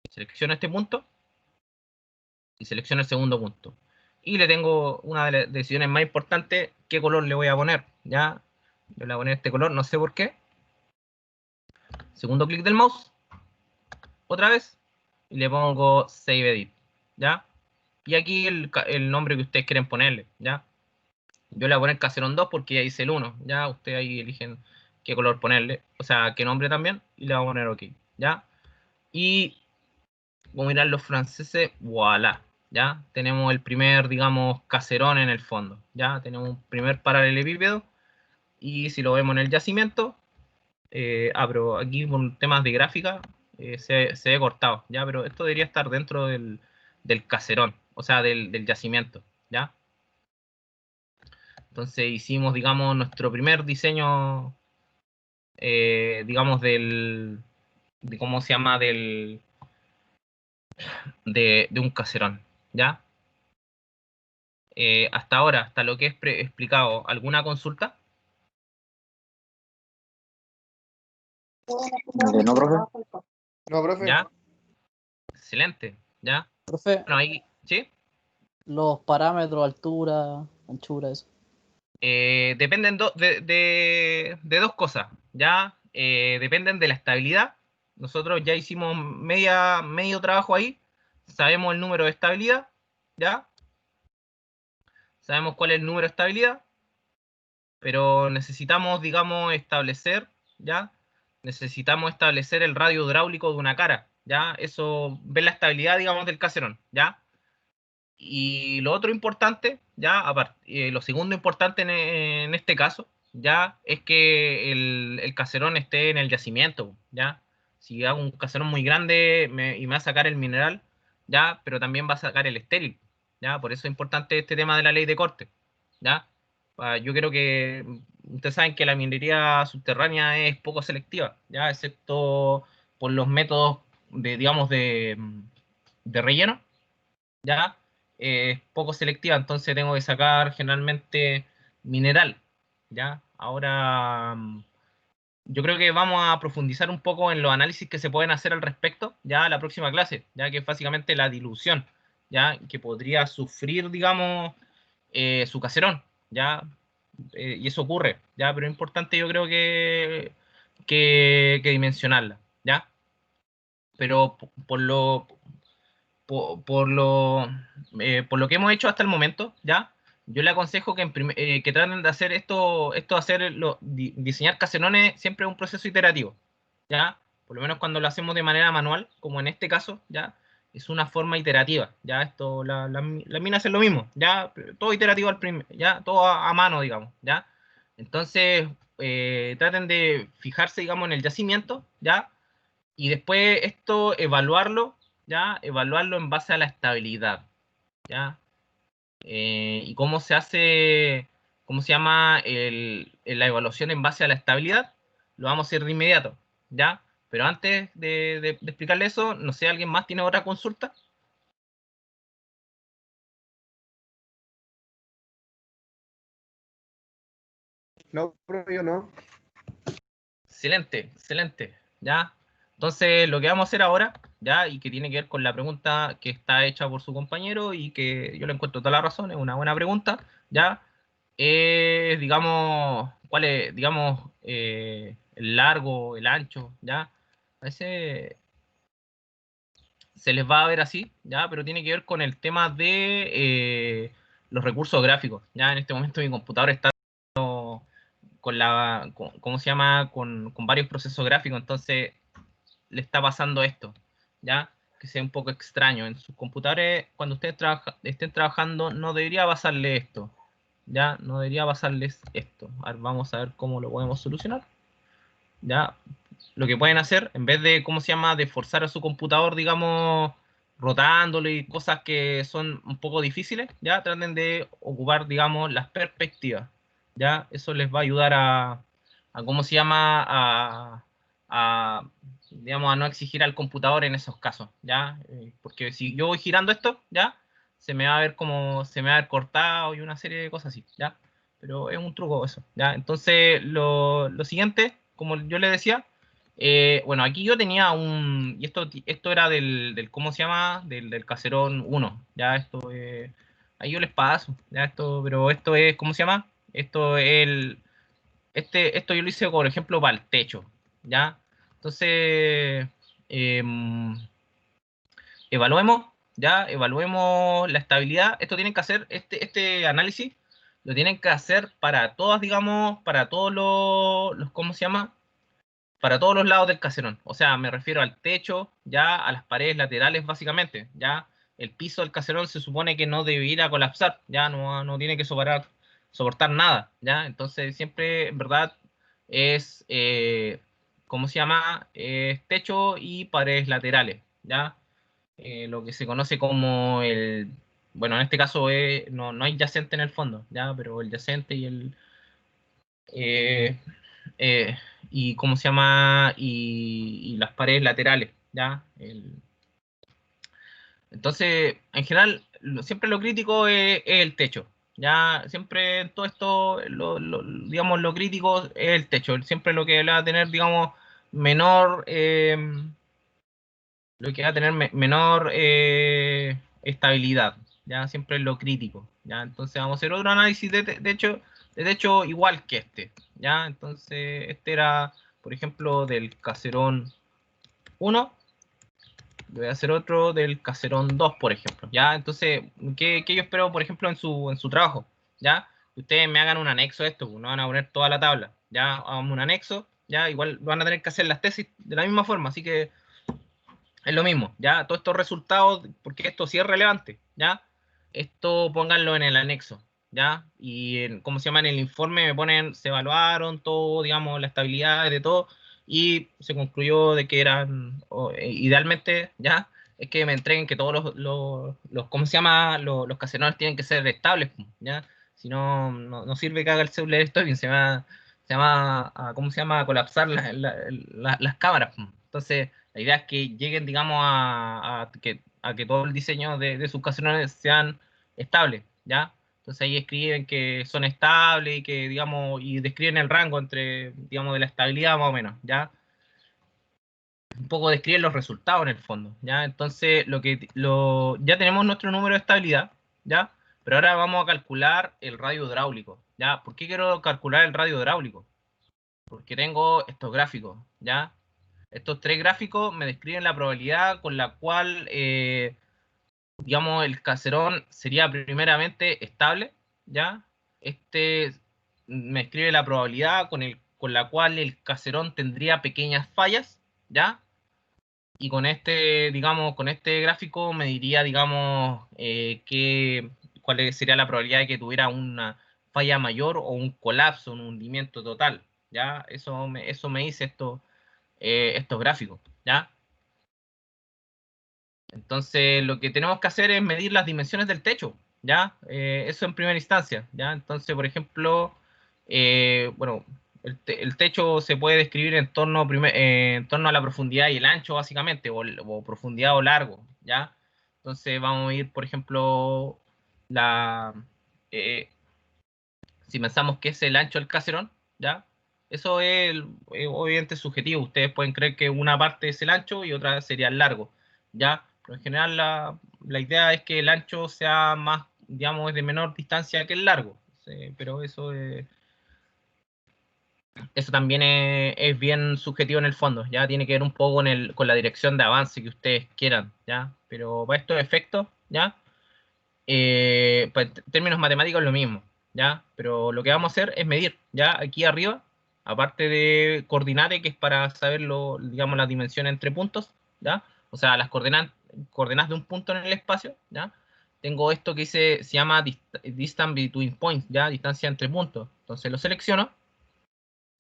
Selecciono este punto y selecciono el segundo punto. Y le tengo una de las decisiones más importantes, qué color le voy a poner, ¿ya? Yo le voy a poner este color, no sé por qué. Segundo clic del mouse, otra vez, y le pongo Save Edit, ¿ya? Y aquí el nombre que ustedes quieren ponerle, ¿ya? Yo le voy a poner Caserón 2 porque ya hice el 1, ¿ya? Ustedes ahí eligen qué color ponerle, o sea, qué nombre también, y le voy a poner OK, ¿ya? Y voy a mirar los franceses, voilà, ¿ya? Tenemos el primer, digamos, caserón en el fondo, ¿ya? Tenemos un primer paralelepípedo, y si lo vemos en el yacimiento, pero aquí por temas de gráfica se ve cortado, ¿ya? Pero esto debería estar dentro del caserón, o sea, del yacimiento, ¿ya? Entonces hicimos, digamos, nuestro primer diseño, digamos, de cómo se llama, de un caserón, ¿ya? Hasta ahora, hasta lo que es explicado, ¿alguna consulta? No, profe. No, profe. ¿Ya? Excelente, ¿ya? Profe, Bueno, ahí, ¿sí? los parámetros, altura, anchura, eso. Dependen de dos cosas, ¿ya? Dependen de la estabilidad. Nosotros ya hicimos medio trabajo ahí. Sabemos el número de estabilidad, ¿ya? Sabemos cuál es el número de estabilidad, pero necesitamos, digamos, establecer, ¿ya? Necesitamos establecer el radio hidráulico de una cara, ¿ya? Eso, ver la estabilidad, digamos, del caserón, ¿ya? Y lo otro importante, ya, lo segundo importante en este caso, ya, es que el caserón esté en el yacimiento, ya. Si hago un caserón muy grande y me va a sacar el mineral, ya, pero también va a sacar el estéril, ya. Por eso es importante este tema de la ley de corte, ya. Yo creo que ustedes saben que la minería subterránea es poco selectiva, ya, excepto por los métodos digamos, de relleno, ya, poco selectiva, entonces tengo que sacar generalmente mineral, ya. Ahora, yo creo que vamos a profundizar un poco en los análisis que se pueden hacer al respecto, ya la próxima clase, ya que es básicamente la dilución, ya, que podría sufrir, digamos, su caserón, ya, y eso ocurre, ya, pero es importante yo creo que dimensionarla, ya, pero por lo que hemos hecho hasta el momento, ¿ya? Yo le aconsejo que traten de hacer diseñar caserones siempre es un proceso iterativo, ¿ya? Por lo menos cuando lo hacemos de manera manual, como en este caso, ¿ya? Es una forma iterativa, ¿ya? Las minas hacen lo mismo, ¿ya? Todo iterativo ¿ya? Todo a mano, digamos, ¿ya? Entonces, traten de fijarse, digamos, en el yacimiento, ¿ya? Y después esto evaluarlo, ¿ya? Evaluarlo en base a la estabilidad, ¿ya? ¿Y cómo se hace, cómo se llama la evaluación en base a la estabilidad? Lo vamos a hacer de inmediato, ¿ya? Pero antes de explicarle eso, no sé, ¿alguien más tiene otra consulta? No, profe, yo no. Excelente, excelente, ¿ya? Entonces, lo que vamos a hacer ahora, ¿ya? Y que tiene que ver con la pregunta que está hecha por su compañero y que yo le encuentro toda la razón, es una buena pregunta, ¿ya? Digamos, ¿cuál es, digamos, el largo, el ancho, ¿ya? A veces se les va a ver así, ¿ya? Pero tiene que ver con el tema de los recursos gráficos, ¿ya? En este momento mi computador está ¿cómo se llama? Con varios procesos gráficos, entonces le está pasando esto, ¿ya? Que sea un poco extraño. En sus computadores, cuando ustedes estén trabajando, no debería pasarle esto, ¿ya? No debería pasarles esto. A ver, vamos a ver cómo lo podemos solucionar, ¿ya? Lo que pueden hacer, en vez de, ¿cómo se llama?, de forzar a su computador, digamos, rotándole y cosas que son un poco difíciles, ¿ya? Traten de ocupar, digamos, las perspectivas, ¿ya? Eso les va a ayudar ¿cómo se llama? Digamos, a no exigir al computador en esos casos, ¿ya? Porque si yo voy girando esto, ¿ya? Se me va a ver como, se me va a ver cortado y una serie de cosas así, ¿ya? Pero es un truco eso, ¿ya? Entonces, lo siguiente, como yo le decía, bueno, aquí yo tenía y esto era ¿cómo se llama? Del Caserón 1, ¿ya? Ahí yo les paso, ¿ya? Pero esto es, ¿cómo se llama? Esto es esto yo lo hice, por ejemplo, para el techo, ¿ya? Entonces, em, evaluemos, ¿ya? Evaluemos la estabilidad. Esto tienen que hacer, este análisis, lo tienen que hacer para todas, digamos, para todos ¿cómo se llama? Para todos los lados del caserón. O sea, me refiero al techo, ya, a las paredes laterales, básicamente, ya. El piso del caserón se supone que no debe ir a colapsar, ya, no tiene que soportar nada, ya. Entonces, siempre, en verdad, es, ¿cómo se llama? Es techo y paredes laterales, ya. Lo que se conoce como bueno, en este caso no hay yacente en el fondo, ya, pero el yacente eh, eh, y cómo se llama y las paredes laterales, ¿ya? Entonces, en general, siempre lo crítico es el techo, ¿ya? Siempre en todo esto, digamos, lo crítico es el techo, siempre lo que va a tener, digamos, menor, lo que va a tener menor estabilidad, ¿ya? Siempre es lo crítico, ¿ya? Entonces vamos a hacer otro análisis de hecho igual que este, ¿ya? Entonces este era, por ejemplo, del Caserón 1, voy a hacer otro del Caserón 2, por ejemplo, ¿ya? Entonces, ¿qué yo espero, por ejemplo, en su trabajo, ¿ya? Que ustedes me hagan un anexo a esto, pues, no van a poner toda la tabla, ¿ya? Hagamos un anexo, ¿ya? Igual van a tener que hacer las tesis de la misma forma, así que es lo mismo, ¿ya? Todos estos resultados, porque esto sí es relevante, ¿ya? Esto pónganlo en el anexo, ¿ya? Y, ¿cómo se llama? En el informe me ponen, se evaluaron todo, digamos, la estabilidad de todo, y se concluyó de que eran, idealmente, ¿ya? Es que me entreguen que todos ¿cómo se llama? Los casenones tienen que ser estables, ¿ya? Si no, no sirve que haga el Euler Stoichkov, ¿cómo se llama? A colapsar las cámaras. Entonces, la idea es que lleguen, digamos, a que todo el diseño de sus casenones sean estables, ¿ya? Entonces ahí escriben que son estables y que, digamos, y describen el rango entre, digamos, de la estabilidad más o menos, ¿ya? Un poco describen los resultados en el fondo, ¿ya? Entonces, ya tenemos nuestro número de estabilidad, ¿ya? Pero ahora vamos a calcular el radio hidráulico, ¿ya? ¿Por qué quiero calcular el radio hidráulico? Porque tengo estos gráficos, ¿ya? Estos tres gráficos me describen la probabilidad con la cual, digamos, el caserón sería primeramente estable, ¿ya? Este me escribe la probabilidad con la cual el caserón tendría pequeñas fallas, ¿ya? Y con digamos, con este gráfico me diría, digamos, cuál sería la probabilidad de que tuviera una falla mayor o un colapso, un hundimiento total, ¿ya? Eso me dice estos gráficos, ¿ya? Entonces, lo que tenemos que hacer es medir las dimensiones del techo, ¿ya? Eso en primera instancia, ¿ya? Entonces, por ejemplo, bueno, el techo se puede describir en torno a la profundidad y el ancho, básicamente, o profundidad o largo, ¿ya? Entonces, vamos a ir, por ejemplo, la, eh, si pensamos que es el ancho del caserón, ¿ya? Eso obviamente subjetivo. Ustedes pueden creer que una parte es el ancho y otra sería el largo, ¿ya? Pero en general la idea es que el ancho sea más, digamos, es de menor distancia que el largo. Sí, pero eso también es bien subjetivo en el fondo, ¿ya? Tiene que ver un poco con la dirección de avance que ustedes quieran, ¿ya? Pero para estos efectos, ¿ya? Pues, en términos matemáticos es lo mismo, ¿ya? Pero lo que vamos a hacer es medir, ¿ya? Aquí arriba, aparte de coordinate, que es para saber, digamos, las dimensiones entre puntos, ¿ya? O sea, las coordenadas de un punto en el espacio, ¿ya? Tengo esto que se llama distance between points, ¿ya? Distancia entre puntos. Entonces lo selecciono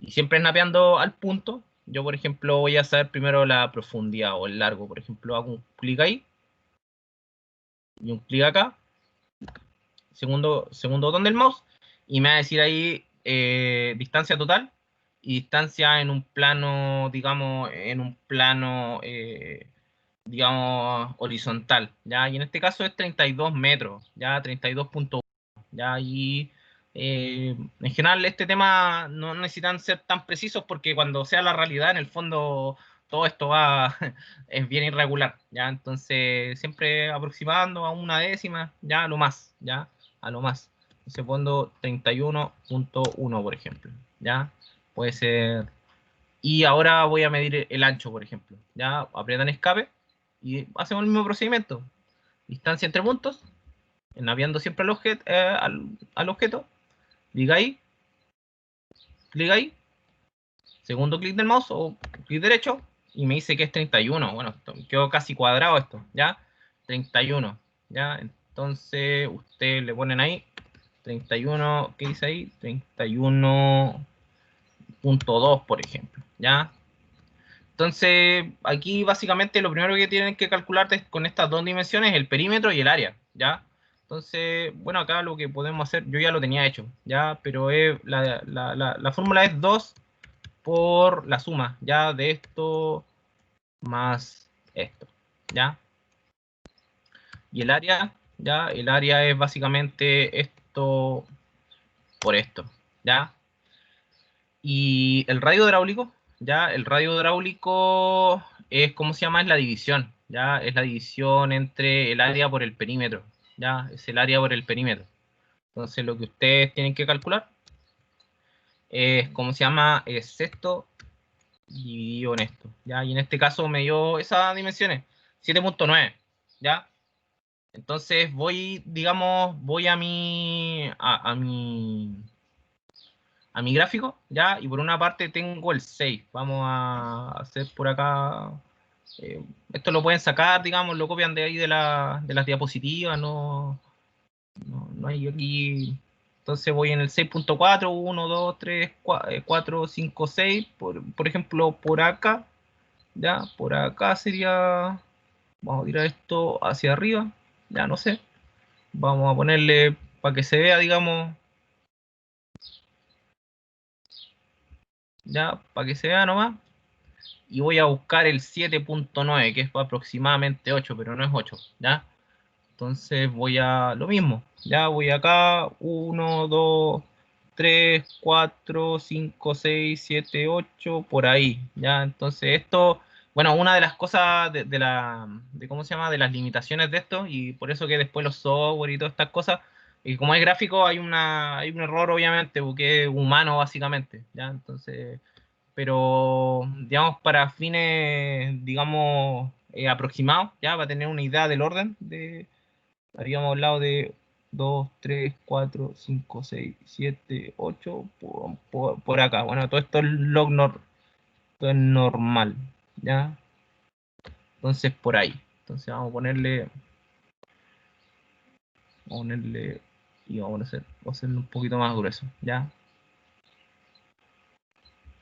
y siempre snapeando al punto. Yo, por ejemplo, voy a saber primero la profundidad o el largo. Por ejemplo, hago un clic ahí y un clic acá, segundo botón del mouse, y me va a decir ahí distancia total, y distancia en un plano, digamos, digamos, horizontal, ¿ya? Y en este caso es 32 metros, ¿ya? 32.1, ¿ya? Y en general este tema no necesitan ser tan precisos porque cuando sea la realidad, en el fondo, todo esto va, es bien irregular, ¿ya? Entonces, siempre aproximando a una décima, ¿ya? A lo más, ¿ya? A lo más. Entonces, pongo 31.1, por ejemplo, ¿ya? Puede ser. Y ahora voy a medir el ancho, por ejemplo. Ya aprietan escape y hacemos el mismo procedimiento. Distancia entre puntos, naveando siempre al objeto. Clic ahí, segundo clic del mouse o clic derecho y me dice que es 31. Bueno, quedó casi cuadrado esto, ¿ya? 31, ¿ya? Entonces, ustedes le ponen ahí 31, ¿qué dice ahí? 31.2, por ejemplo, ¿ya? Entonces, aquí básicamente lo primero que tienen que calcular con estas dos dimensiones es el perímetro y el área, ¿ya? Entonces, bueno, acá lo que podemos hacer, yo ya lo tenía hecho, ¿ya? Pero la fórmula es 2 por la suma, ¿ya? De esto más esto, ¿ya? Y el área, ¿ya? El área es básicamente esto por esto, ¿ya? Y el radio hidráulico, ya, el radio hidráulico es, ¿cómo se llama? Es la división, ya, es la división entre el área por el perímetro, ya, es el área por el perímetro. Entonces lo que ustedes tienen que calcular es, ¿cómo se llama? Es esto dividido en esto, ya, y en este caso me dio esas dimensiones, 7.9, ya. Entonces voy, digamos, voy a mi gráfico, ¿ya? Y por una parte tengo el 6. Vamos a hacer por acá. Esto lo pueden sacar, digamos, lo copian de ahí de las diapositivas, no hay aquí. Entonces voy en el 6.4, 1, 2, 3, 4, 5, 6. Por ejemplo, por acá, ¿ya? Por acá sería. Vamos a tirar esto hacia arriba, ya no sé. Vamos a ponerle para que se vea, digamos, ya, para que se vea nomás. Y voy a buscar el 7.9, que es aproximadamente 8, pero no es 8, ¿ya? Entonces voy a lo mismo, ya voy acá, 1, 2, 3, 4, 5, 6, 7, 8, por ahí, ¿ya? Entonces esto, bueno, una de las cosas de ¿cómo se llama? De las limitaciones de esto, y por eso que después los software y todas estas cosas, y como es gráfico hay hay un error obviamente, porque es humano básicamente, ¿ya? Entonces pero digamos para fines, digamos, aproximados, ya va a tener una idea del orden habíamos hablado de 2 3 4 5 6 7 8 por acá. Bueno, todo esto es todo es normal, ¿ya? Entonces por ahí. Entonces vamos a ponerle, y vamos a hacerlo un poquito más grueso, ¿ya?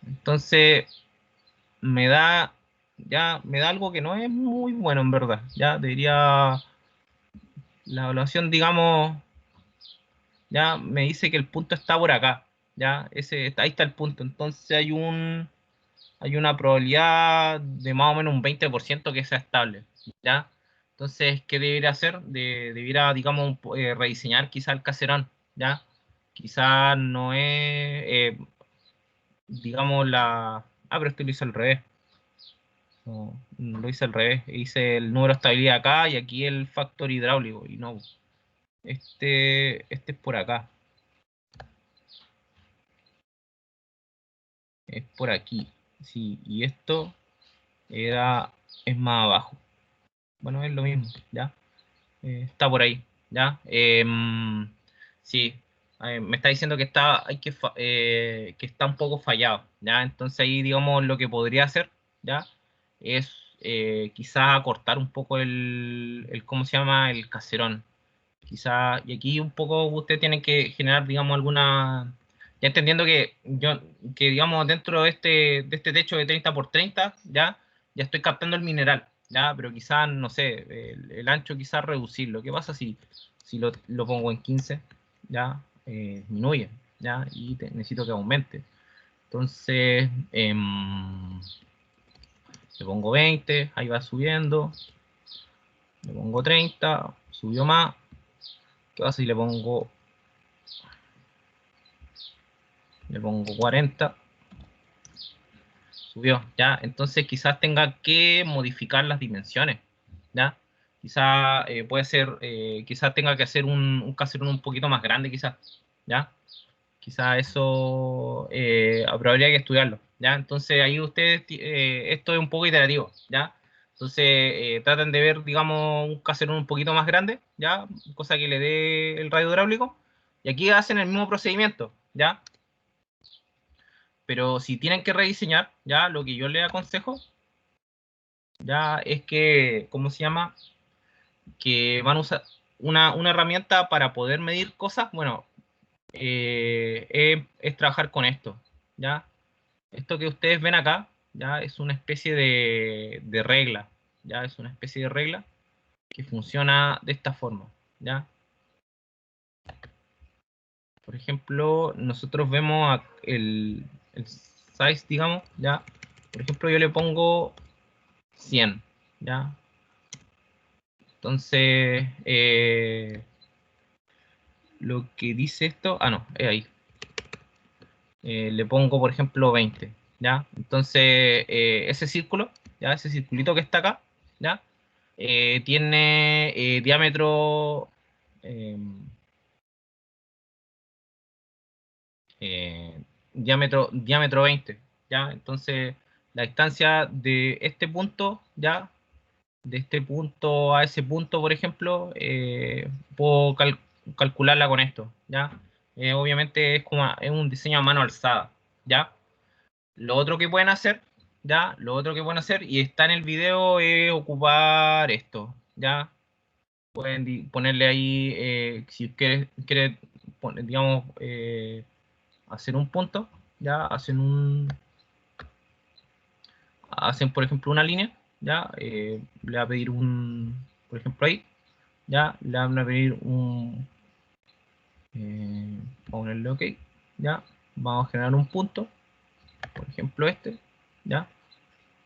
Entonces me da algo que no es muy bueno en verdad. Ya debería, la evaluación, digamos, ya me dice que el punto está por acá. Ya, ahí está el punto. Entonces hay una probabilidad de más o menos un 20% que sea estable. ¿Ya? Entonces, ¿qué debería hacer? Debería, digamos, rediseñar quizá el caserón. ¿Ya? Quizá no es, digamos, pero esto lo hice al revés. No, lo hice al revés. Hice el número de estabilidad acá y aquí el factor hidráulico. Y no, este es por acá. Es por aquí. Sí, y esto es más abajo. Bueno, es lo mismo, ¿ya? Está por ahí, ¿ya? Sí, me está diciendo que que está un poco fallado, ¿ya? Entonces ahí, digamos, lo que podría hacer, ¿ya? Es quizás acortar un poco ¿cómo se llama? El caserón. Quizá, y aquí un poco usted tiene que generar, digamos, ya entendiendo que digamos, dentro de este techo de 30 por 30, ya estoy captando el mineral, ya, pero quizás, no sé, el ancho quizás reducirlo. ¿Qué pasa si lo pongo en 15? Ya, disminuye, ya, y necesito que aumente. Entonces, le pongo 20, ahí va subiendo. Le pongo 30, subió más. ¿Qué pasa si le pongo 40? Subió, ¿ya? Entonces quizás tenga que modificar las dimensiones, ¿ya? Quizás puede ser, quizás tenga que hacer un caserón un poquito más grande, quizás, ¿ya? Quizás eso habría que estudiarlo, ¿ya? Entonces ahí ustedes, esto es un poco iterativo, ¿ya? Entonces traten de ver, digamos, un caserón un poquito más grande, ¿ya? Cosa que le dé el radio hidráulico. Y aquí hacen el mismo procedimiento, ¿ya? Pero si tienen que rediseñar, ya lo que yo les aconsejo, ya es que, ¿cómo se llama? Que van a usar una herramienta para poder medir cosas. Bueno, es trabajar con esto, ¿ya? Esto que ustedes ven acá, ya es una especie de regla, ya es una especie de regla que funciona de esta forma, ¿ya? Por ejemplo, nosotros vemos el size, digamos, ¿ya? Por ejemplo, yo le pongo 100, ¿ya? Entonces, lo que dice esto, no, es ahí. Le pongo, por ejemplo, 20, ¿ya? Entonces, ese círculo, ¿ya? Ese circulito que está acá, ¿ya? Tiene diámetro, eh, diámetro 20, ¿ya? Entonces, la distancia de este punto, ¿ya? De este punto a ese punto, por ejemplo, puedo calcularla con esto, ¿ya? Obviamente es un diseño a mano alzada, ¿ya? Lo otro que pueden hacer, ¿ya? Lo otro que pueden hacer, y está en el video, es ocupar esto, ¿ya? Pueden ponerle ahí, si quiere digamos, hacer un punto, ¿ya? Hacen, por ejemplo, una línea, ¿ya? Le va a pedir por ejemplo, ahí, ¿ya? Le van a pedir vamos a ponerle OK, ¿ya? Vamos a generar un punto, por ejemplo este, ¿ya?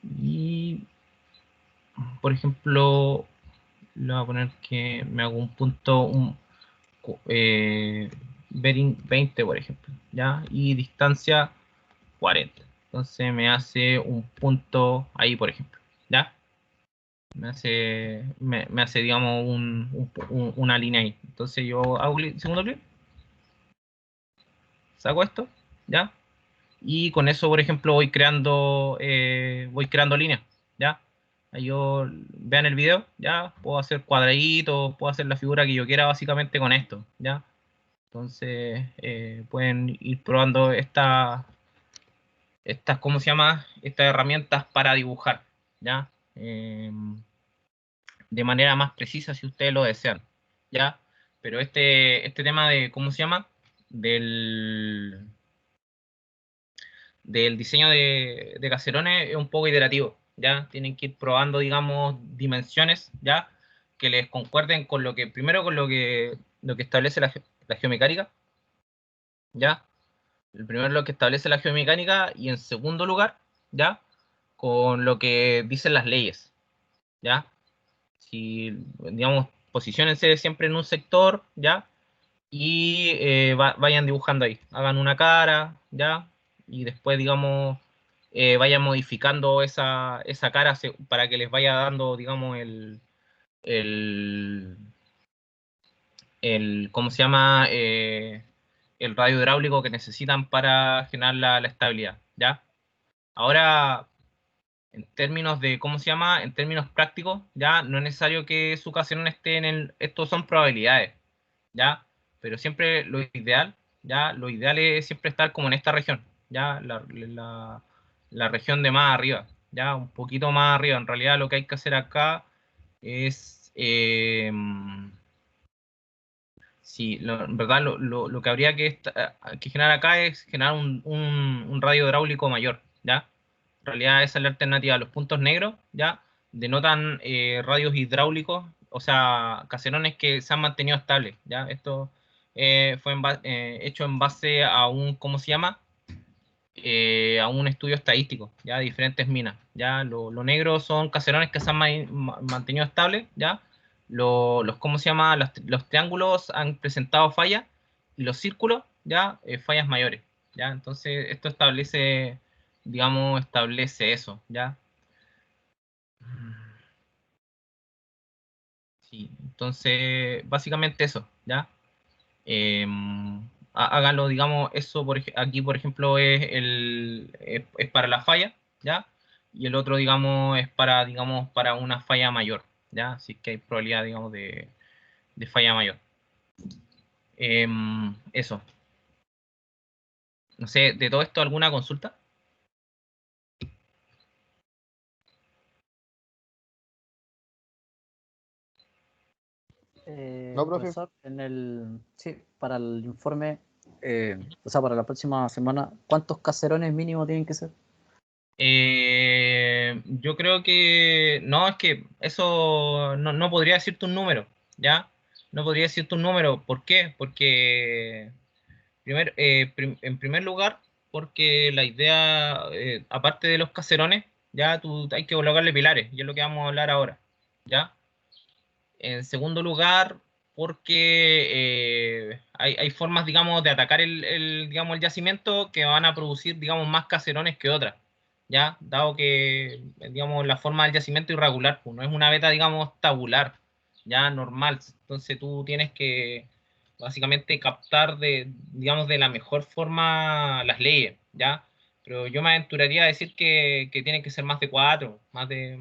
Y, por ejemplo, le voy a poner que me hago un punto, bearing 20, por ejemplo, ¿ya? Y distancia 40. Entonces me hace un punto ahí, por ejemplo, ¿ya? Me hace digamos, una línea ahí. Entonces yo hago segundo clic, saco esto, ¿ya? Y con eso, por ejemplo, voy creando líneas, ¿ya? Ahí yo, vean el video, ¿ya? Puedo hacer cuadraditos, puedo hacer la figura que yo quiera básicamente con esto, ¿ya? Entonces, pueden ir probando ¿cómo se llama? Estas herramientas para dibujar, ¿ya? De manera más precisa si ustedes lo desean, ¿ya? Pero este tema de, ¿cómo se llama? Del diseño de caserones es un poco iterativo, ¿ya? Tienen que ir probando, digamos, dimensiones, ¿ya? Que les concuerden con primero con lo que establece la geomecánica, ¿ya? El primero lo que establece la geomecánica y en segundo lugar, ¿ya? Con lo que dicen las leyes, ¿ya? Si, digamos, posiciónense siempre en un sector, ¿ya? Y vayan dibujando ahí, hagan una cara, ¿ya? Y después, digamos, vayan modificando esa cara para que les vaya dando, digamos, el, ¿cómo se llama? El radio hidráulico que necesitan para generar la estabilidad, ¿ya? Ahora, en términos de, ¿cómo se llama? En términos prácticos, ya no es necesario que su ocasión esté estos son probabilidades, ¿ya? Pero siempre lo ideal es siempre estar como en esta región, ¿ya? La región de más arriba, ¿ya? Un poquito más arriba. En realidad lo que hay que hacer acá es, sí, en verdad lo que habría que generar acá es generar un radio hidráulico mayor, ¿ya? En realidad esa es la alternativa. Los puntos negros, ¿ya? Denotan radios hidráulicos, o sea, caserones que se han mantenido estables, ¿ya? Esto fue hecho en base a ¿cómo se llama? a un estudio estadístico, ya, de diferentes minas, ya. Lo negro son caserones que se han mantenido estables, ya. ¿Cómo se llama? Los triángulos han presentado fallas y los círculos, ya, fallas mayores, ya. Entonces, esto establece, digamos, establece eso, ya. Sí, entonces, básicamente eso, ¿ya? Háganlo, digamos, eso aquí, por ejemplo, es para la falla, ¿ya? Y el otro, digamos, es para, digamos, para una falla mayor, ¿ya? Así que hay probabilidad, digamos, de falla mayor. Eso. No sé, de todo esto, ¿alguna consulta? No, profe. Profesor, sí, para el informe, o sea, para la próxima semana, ¿cuántos caserones mínimo tienen que ser? Yo creo que no, es que eso no podría decirte un número, ¿ya? No podría decirte un número. ¿Por qué? Porque, en primer lugar, porque la idea, aparte de los caserones, ya tú hay que colocarle pilares, y es lo que vamos a hablar ahora, ¿ya? En segundo lugar, porque hay formas, digamos, de atacar digamos, el yacimiento que van a producir, digamos, más caserones que otras, ¿ya? Dado que, digamos, la forma del yacimiento es irregular, pues, no es una beta, digamos, tabular, ya normal. Entonces tú tienes que, básicamente, captar digamos, de la mejor forma las leyes, ¿ya? Pero yo me aventuraría a decir que tienen que ser más de cuatro, más de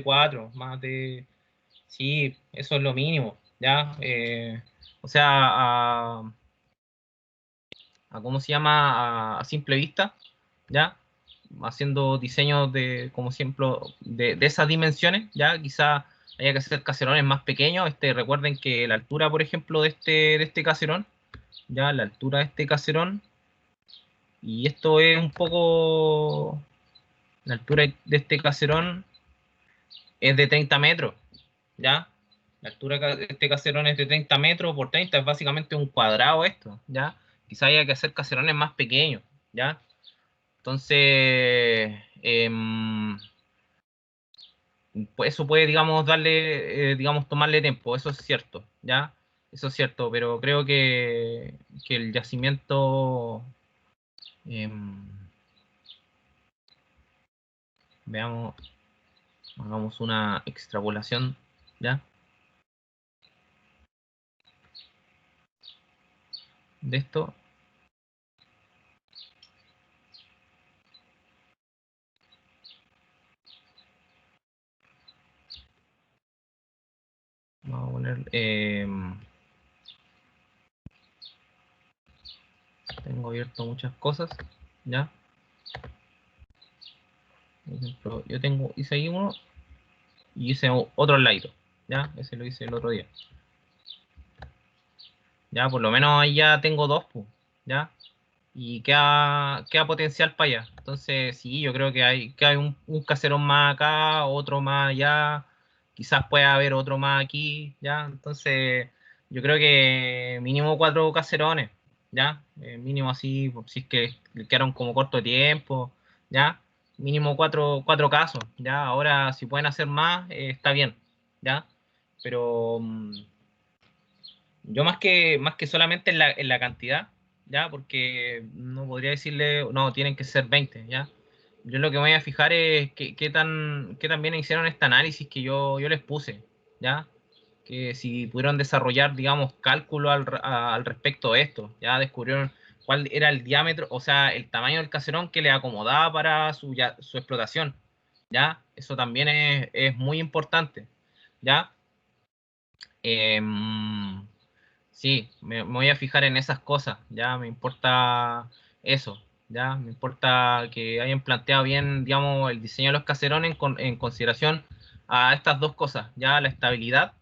cuatro, más de... Sí, eso es lo mínimo, ¿ya? O sea, ¿cómo se llama? A simple vista, ¿ya? Haciendo diseños de, como siempre, de esas dimensiones, ¿ya? Quizá haya que hacer caserones más pequeños. Recuerden que la altura, por ejemplo, de este caserón, ¿ya? La altura de este caserón, y esto es un poco, la altura de este caserón es de 30 metros, ¿ya? La altura de este caserón es de 30 metros por 30, es básicamente un cuadrado esto, ¿ya? Quizá haya que hacer caserones más pequeños, ¿ya? Entonces, pues eso puede, digamos, digamos, tomarle tiempo, eso es cierto, ¿ya? Eso es cierto, pero creo que el yacimiento, em, veamos, hagamos una extrapolación, ¿ya? De esto. Vamos a poner, tengo abierto muchas cosas, ¿ya? Por ejemplo, hice ahí uno y hice otro al ladito, ¿ya? Ese lo hice el otro día. Ya, por lo menos ahí ya tengo dos, pues, ¿ya? Y queda potencial para allá. Entonces, sí, yo creo que hay un caserón más acá, otro más allá, quizás pueda haber otro más aquí, ¿ya? Entonces, yo creo que mínimo 4 caserones, ¿ya? Mínimo así, si es que quedaron como corto de tiempo, ¿ya? Mínimo cuatro casos, ¿ya? Ahora, si pueden hacer más, está bien, ¿ya? Pero yo más que solamente en la cantidad, ¿ya? Porque no podría decirle, no, tienen que ser 20, ¿ya? Yo lo que me voy a fijar es qué tan bien hicieron este análisis que yo les puse, ¿ya? Que si pudieron desarrollar, digamos, cálculo al respecto de esto, ¿ya? Descubrieron cuál era el diámetro, o sea, el tamaño del caserón que le acomodaba para su explotación, ¿ya? Eso también es muy importante, ¿ya? Em, Sí, me voy a fijar en esas cosas, ya me importa eso, ya me importa que hayan planteado bien, digamos, el diseño de los caserones en consideración a estas dos cosas, ya la estabilidad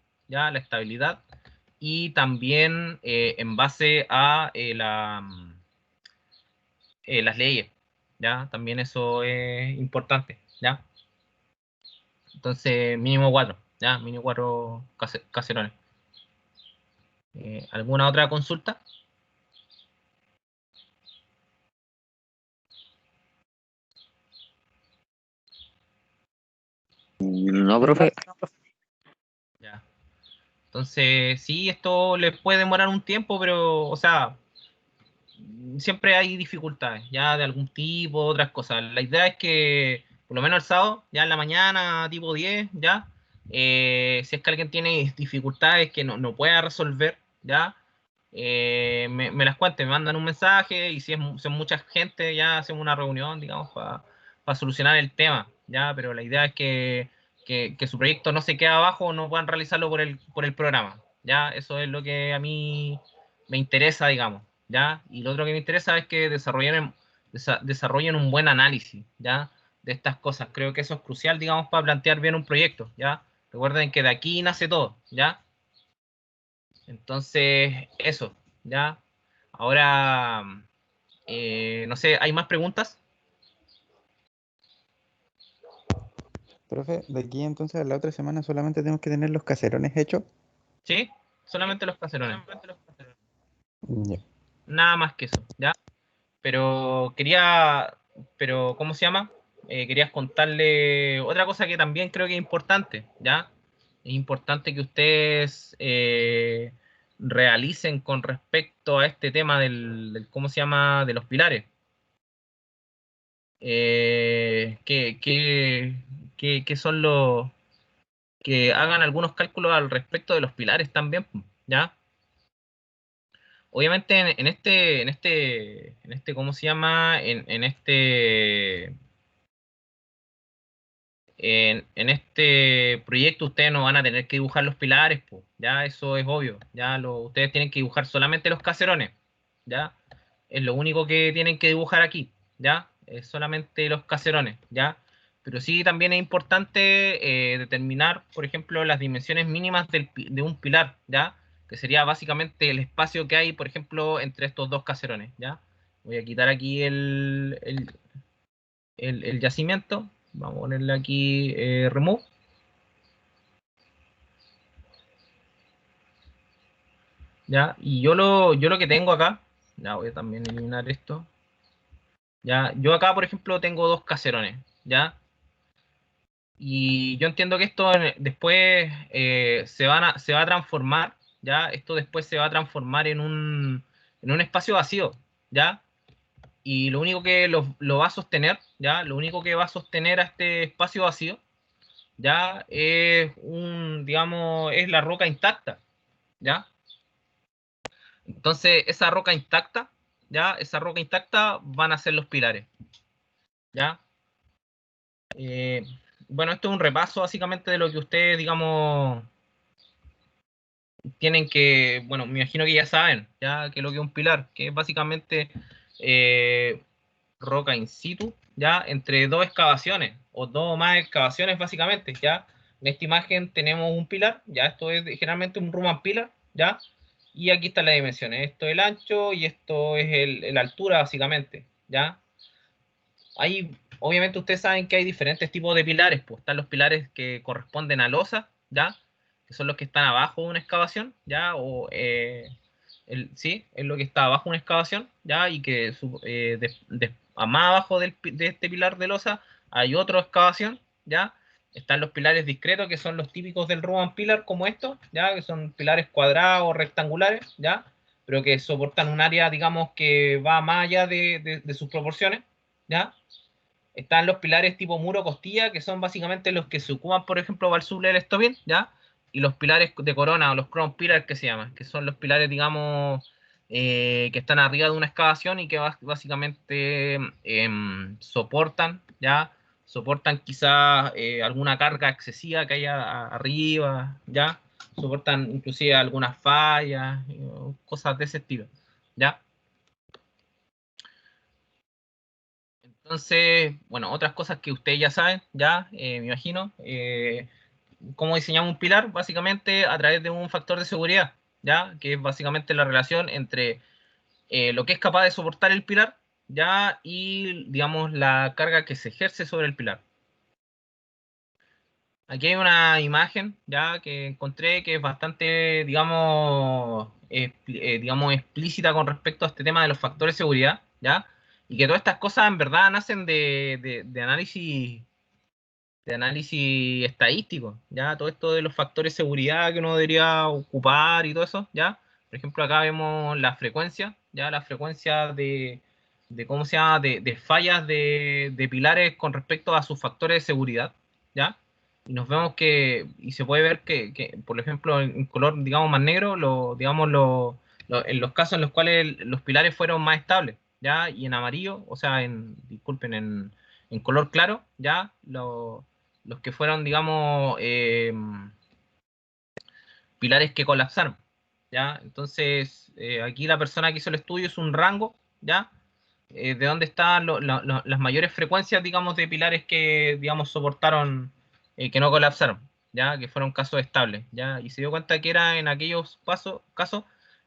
y también en base a las leyes, ya también eso es importante, ya. Entonces, mínimo cuatro, ya, mínimo cuatro caserones. ¿Alguna otra consulta? No, profe. Ya. Entonces, sí, esto les puede demorar un tiempo, pero, o sea, siempre hay dificultades, ya de algún tipo, otras cosas. La idea es que, por lo menos el sábado, ya en la mañana, tipo 10 ya, si es que alguien tiene dificultades que no pueda resolver, ya, me las cuenten, me mandan un mensaje y si son mucha gente, ya hacemos una reunión, digamos, para solucionar el tema, ya, pero la idea es que su proyecto no se quede abajo, no puedan realizarlo por el programa, ya, eso es lo que a mí me interesa, digamos. ¿Ya? Y lo otro que me interesa es que desarrollen un buen análisis, ¿ya? De estas cosas. Creo que eso es crucial, digamos, para plantear bien un proyecto, ¿ya? Recuerden que de aquí nace todo, ¿ya? Entonces, eso, ¿ya? Ahora, no sé, ¿hay más preguntas? Profe, de aquí entonces a la otra semana solamente tenemos que tener los caserones hechos. ¿Sí? Solamente los caserones. Ya. Nada más que eso, ¿ya? Pero ¿cómo se llama? Querías contarle otra cosa que también creo que es importante, ¿ya? Es importante que ustedes realicen con respecto a este tema ¿cómo se llama? De los pilares. ¿Qué son los... que hagan algunos cálculos al respecto de los pilares también, ¿ya? Obviamente ¿cómo se llama? En este proyecto ustedes no van a tener que dibujar los pilares, po, ya eso es obvio, ustedes tienen que dibujar solamente los caserones, ya es lo único que tienen que dibujar aquí, ya es solamente los caserones, ya, pero sí también es importante determinar, por ejemplo, las dimensiones mínimas de un pilar, ya, que sería básicamente el espacio que hay, por ejemplo, entre estos dos caserones, ya. Voy a quitar aquí el yacimiento. Vamos a ponerle aquí remove. ¿Ya? Y yo lo que tengo acá, ya voy a también eliminar esto. ¿Ya? Yo acá, por ejemplo, tengo dos caserones, ¿ya? Y yo entiendo que esto después se va a transformar, ¿ya? Esto después se va a transformar en un espacio vacío, ¿ya? Y lo único que lo va a sostener, ¿ya? Lo único que va a sostener a este espacio vacío, ¿ya? Digamos, es la roca intacta, ¿ya? Entonces, esa roca intacta van a ser los pilares, ¿ya? Eh, bueno, esto es un repaso básicamente de lo que ustedes, digamos, tienen que, bueno, me imagino que ya saben, ya que lo que es un pilar, que es básicamente roca in situ, ya, entre dos excavaciones, o dos o más excavaciones básicamente, ya. En esta imagen tenemos un pilar, ya, esto es generalmente un Roman pilar, ya, y aquí están las dimensiones, esto es el ancho y esto es la altura básicamente, ya. Ahí, obviamente ustedes saben que hay diferentes tipos de pilares, pues están los pilares que corresponden a losa, ya, que son los que están abajo de una excavación, ya, sí, es lo que está abajo de una excavación, ya, y que a más abajo de este pilar de losa hay otra excavación, ya. Están los pilares discretos, que son los típicos del Roman Pillar, como estos, ya, que son pilares cuadrados, rectangulares, ya, pero que soportan un área, digamos, que va más allá de sus proporciones, ya. Están los pilares tipo muro costilla, que son básicamente los que se ocupan, por ejemplo, para el suble del stoping, ¿ya? Y los pilares de corona, o los crown pillars que se llaman, que son los pilares, digamos, que están arriba de una excavación y que básicamente soportan, ¿ya? Soportan quizás alguna carga excesiva que haya arriba, ¿ya? Soportan inclusive algunas fallas, cosas de ese estilo, ¿ya? Entonces, bueno, otras cosas que ustedes ya saben, ya, me imagino, cómo diseñamos un pilar, básicamente a través de un factor de seguridad, ya, que es básicamente la relación entre lo que es capaz de soportar el pilar, ya, y, digamos, la carga que se ejerce sobre el pilar. Aquí hay una imagen, ya, que encontré que es bastante, digamos, explícita con respecto a este tema de los factores de seguridad, ya, y que todas estas cosas en verdad nacen de análisis estadístico, ya todo esto de los factores de seguridad que uno debería ocupar y todo eso, ya. Por ejemplo, acá vemos la frecuencia, ya la frecuencia de ¿cómo se llama? De fallas de pilares con respecto a sus factores de seguridad, ya. Y nos vemos y se puede ver por ejemplo, en color, digamos, más negro, digamos, en los casos en los cuales los pilares fueron más estables, ya, y en amarillo, o sea, disculpen, en color claro, ya, los que fueron, digamos, pilares que colapsaron, ya. Entonces, aquí la persona que hizo el estudio es un rango, ya, de dónde están las mayores frecuencias, digamos, de pilares que, digamos, soportaron, que no colapsaron, ya, que fueron casos estables, ya, y se dio cuenta que era en aquellos casos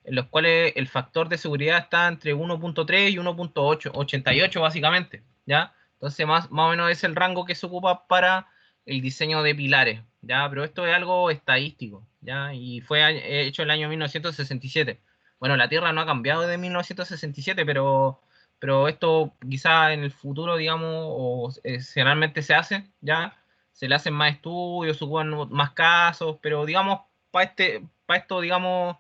en los cuales el factor de seguridad está entre 1.3 y 1.88 básicamente, ya. Entonces, más o menos es el rango que se ocupa para el diseño de pilares, ya, pero esto es algo estadístico, ya, y fue hecho en el año 1967. Bueno, la Tierra no ha cambiado desde 1967, pero esto quizá en el futuro, digamos, o generalmente se hace, ya, se le hacen más estudios, se ocupan más casos, pero digamos, para esto, digamos,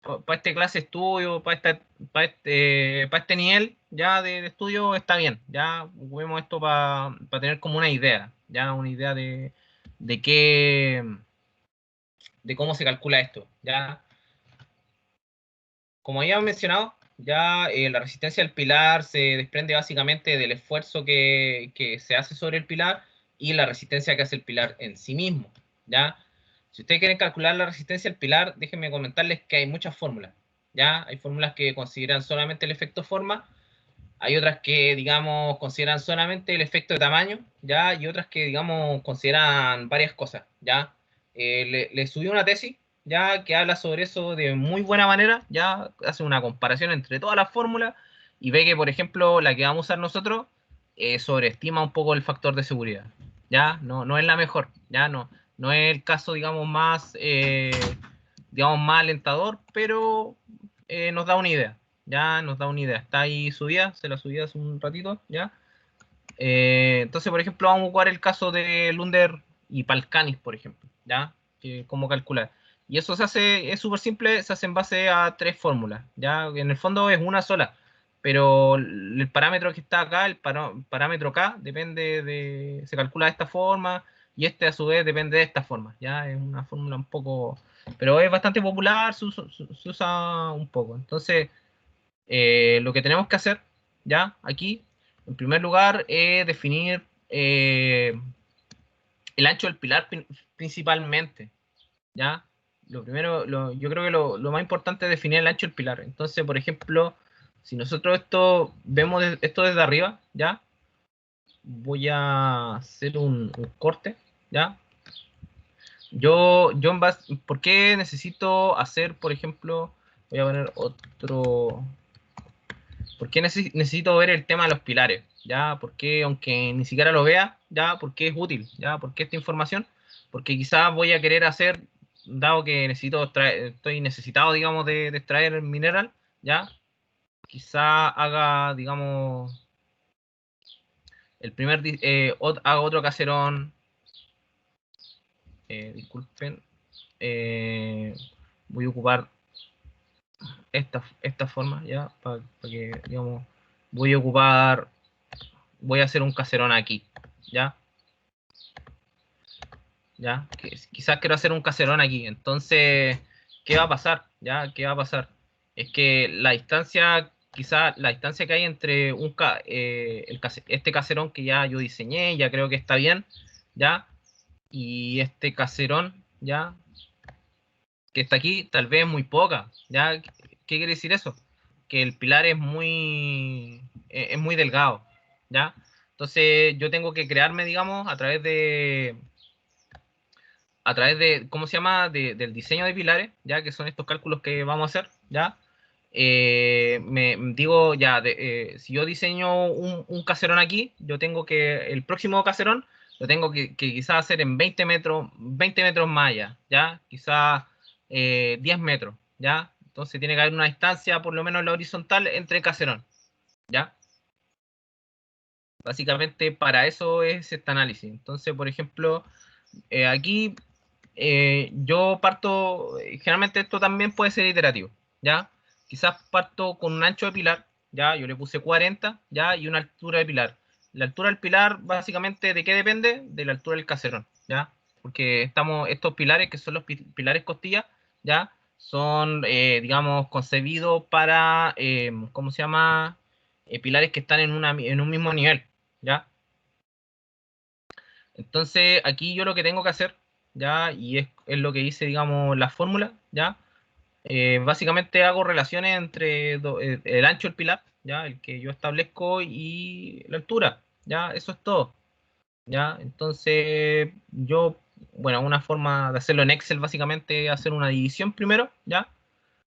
para este clase de estudio, para este nivel ya de estudio está bien, ya vemos esto para tener como una idea, ya una idea de qué, de cómo se calcula esto, ya. Como ya he mencionado, ya la resistencia del pilar se desprende básicamente del esfuerzo que se hace sobre el pilar y la resistencia que hace el pilar en sí mismo, ¿ya? Si ustedes quieren calcular la resistencia del pilar, déjenme comentarles que hay muchas fórmulas, ¿ya? Hay fórmulas que consideran solamente el efecto forma, hay otras que, digamos, consideran solamente el efecto de tamaño, ¿ya? Y otras que, digamos, consideran varias cosas, ¿ya? Le subí una tesis, ¿ya? Que habla sobre eso de muy buena manera, ¿ya? Hace una comparación entre todas las fórmulas y ve que, por ejemplo, la que vamos a usar nosotros sobreestima un poco el factor de seguridad, ¿ya? No es la mejor, ¿ya? No es el caso, digamos, más alentador, pero nos da una idea, ya nos da una idea. Está ahí subida, se la subí hace un ratito, ya. Entonces, por ejemplo, vamos a jugar el caso de Lunder y Palcanis, por ejemplo, ya, cómo calcular. Y eso es súper simple, se hace en base a tres fórmulas, ya, en el fondo es una sola, pero el parámetro que está acá, parámetro K, se calcula de esta forma, y este a su vez depende de esta forma, ya, es una fórmula un poco, pero es bastante popular, se usa un poco. Entonces, lo que tenemos que hacer, ya, aquí, en primer lugar, es definir el ancho del pilar principalmente, ya. Lo primero, yo creo que lo más importante es definir el ancho del pilar. Entonces, por ejemplo, si nosotros vemos esto desde arriba, ya, voy a hacer un corte, ya. ¿Por qué necesito hacer, por ejemplo, voy a poner otro, ¿por qué necesito ver el tema de los pilares? ¿Ya? Porque aunque ni siquiera lo vea, ¿ya? ¿Por qué es útil? ¿Ya? ¿Por qué esta información? Porque quizás voy a querer hacer, dado que estoy necesitado, digamos, de extraer mineral, ¿ya? Quizá haga, digamos, haga otro caserón, disculpen, eh, voy a ocupar esta forma, ¿ya? Para que, digamos, voy a ocupar, voy a hacer un caserón aquí, ¿ya? ¿Ya? Quizás quiero hacer un caserón aquí. Entonces, ¿qué va a pasar? ¿Ya? ¿Qué va a pasar? Es que quizás la distancia que hay entre este caserón que ya yo diseñé, ya creo que está bien, ¿ya? Y este caserón, ¿ya? Que está aquí, tal vez muy poca, ¿ya? ¿Qué quiere decir eso? Que el pilar es muy delgado, ¿ya? Entonces, yo tengo que crearme, digamos, ¿cómo se llama? Del diseño de pilares, ya que son estos cálculos que vamos a hacer, ya. Me digo, ya, si yo diseño un caserón aquí, yo tengo el próximo caserón lo tengo que quizás hacer en 20 metros más allá, ya, quizás 10 metros, ya. Entonces tiene que haber una distancia, por lo menos en la horizontal, entre caserón, ya. Básicamente para eso es este análisis. Entonces, por ejemplo, aquí yo parto, generalmente esto también puede ser iterativo, ¿ya? Quizás parto con un ancho de pilar, ¿ya? Yo le puse 40, ¿ya? Y una altura de pilar. La altura del pilar, básicamente, ¿de qué depende? De la altura del caserón, ¿ya? Porque estos pilares, que son los pilares costillas, ¿ya? Son, digamos, concebidos para, ¿cómo se llama? Pilares que están en un mismo nivel, ¿ya? Entonces, aquí yo lo que tengo que hacer, ¿ya? Y es lo que hice, digamos, la fórmula, ¿ya? Básicamente hago relaciones entre el ancho del pilar, ¿ya? El que yo establezco y la altura, ¿ya? Eso es todo, ¿ya? Entonces, bueno, una forma de hacerlo en Excel, básicamente, es hacer una división primero, ¿ya?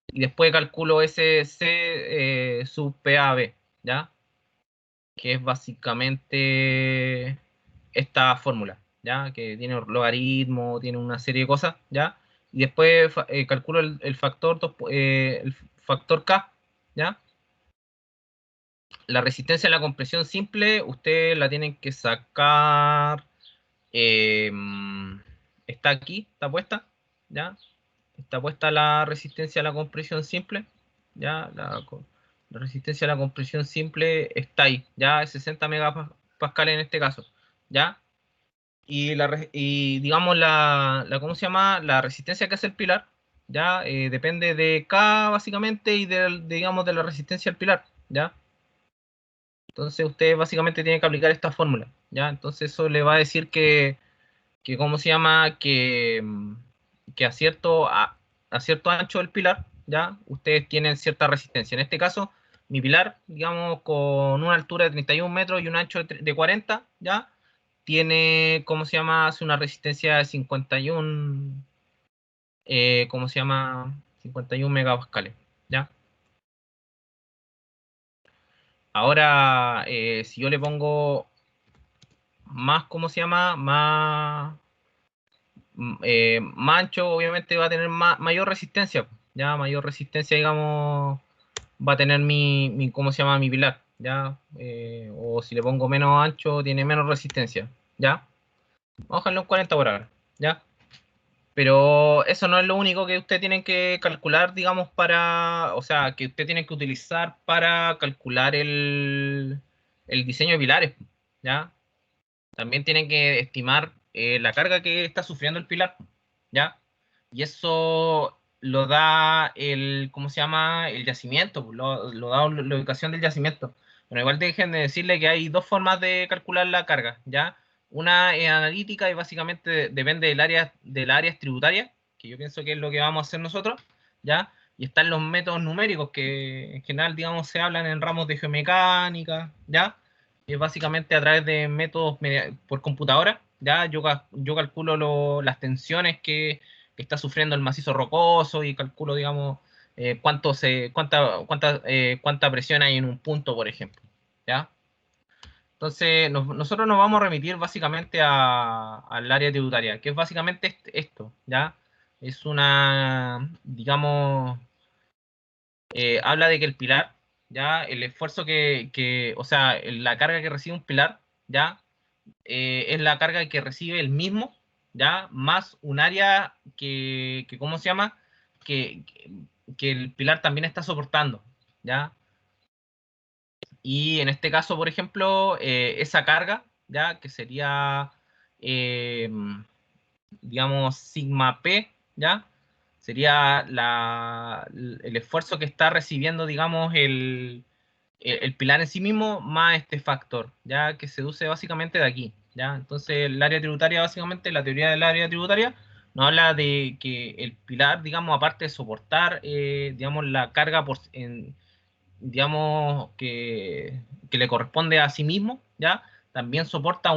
Y después calculo ese C sub PAB, ¿ya? Que es básicamente esta fórmula, ¿ya? Que tiene logaritmo, tiene una serie de cosas, ¿ya? Y después calculo el factor, el factor K, ¿ya? La resistencia a la compresión simple, ustedes la tienen que sacar, eh, está aquí, está puesta, ¿ya? Está puesta la resistencia a la compresión simple, ¿ya? La resistencia a la compresión simple está ahí, ya es 60 megapascales en este caso, ¿ya? Y digamos ¿cómo se llama? La resistencia que hace el pilar, ¿ya? Depende de K básicamente y digamos, de la resistencia al pilar, ¿ya? Entonces usted básicamente tiene que aplicar esta fórmula, ¿ya? Entonces eso le va a decir que ¿cómo se llama? Que a cierto ancho del pilar, ¿ya? Ustedes tienen cierta resistencia. En este caso, mi pilar, digamos, con una altura de 31 metros y un ancho de 40, ¿ya? Tiene, ¿cómo se llama? Hace una resistencia de 51, ¿cómo se llama? 51 megapascales, ¿ya? Ahora, si yo le pongo más, ¿cómo se llama? Más ancho, obviamente va a tener mayor resistencia, ya mayor resistencia, digamos, va a tener ¿cómo se llama? Mi pilar, ya, o si le pongo menos ancho, tiene menos resistencia, ya. Vamos a dejarlo en 40 por ahora, ya. Pero eso no es lo único que usted tiene que calcular, digamos, o sea, que usted tiene que utilizar para calcular el diseño de pilares, ¿ya? También tienen que estimar la carga que está sufriendo el pilar, ¿ya? Y eso lo da ¿cómo se llama? El yacimiento, pues, lo da la ubicación del yacimiento. Pero igual dejen de decirle que hay dos formas de calcular la carga, ¿ya? Una es analítica y básicamente depende del área tributaria, que yo pienso que es lo que vamos a hacer nosotros, ¿ya? Y están los métodos numéricos que en general, digamos, se hablan en ramos de geomecánica, ¿ya? Es básicamente a través de métodos por computadora, ¿ya? Yo calculo las tensiones que está sufriendo el macizo rocoso y calculo, digamos, cuánta presión hay en un punto, por ejemplo, ¿ya? Entonces, nosotros nos vamos a remitir básicamente al área tributaria, que es básicamente esto, ¿ya? Es digamos, habla de que el pilar, ya, el esfuerzo o sea, la carga que recibe un pilar, ya, es la carga que recibe el mismo, ya, más un área ¿cómo se llama? Que, que, que el pilar también está soportando, ya. Y en este caso, por ejemplo, esa carga, ya, que sería, eh, digamos, sigma P, ya, sería el esfuerzo que está recibiendo, digamos, el pilar en sí mismo más este factor, ya que se deduce básicamente de aquí, ya. Entonces, el área tributaria, básicamente, la teoría del área tributaria nos habla de que el pilar, digamos, aparte de soportar, digamos, la carga digamos, que le corresponde a sí mismo, ya, también soporta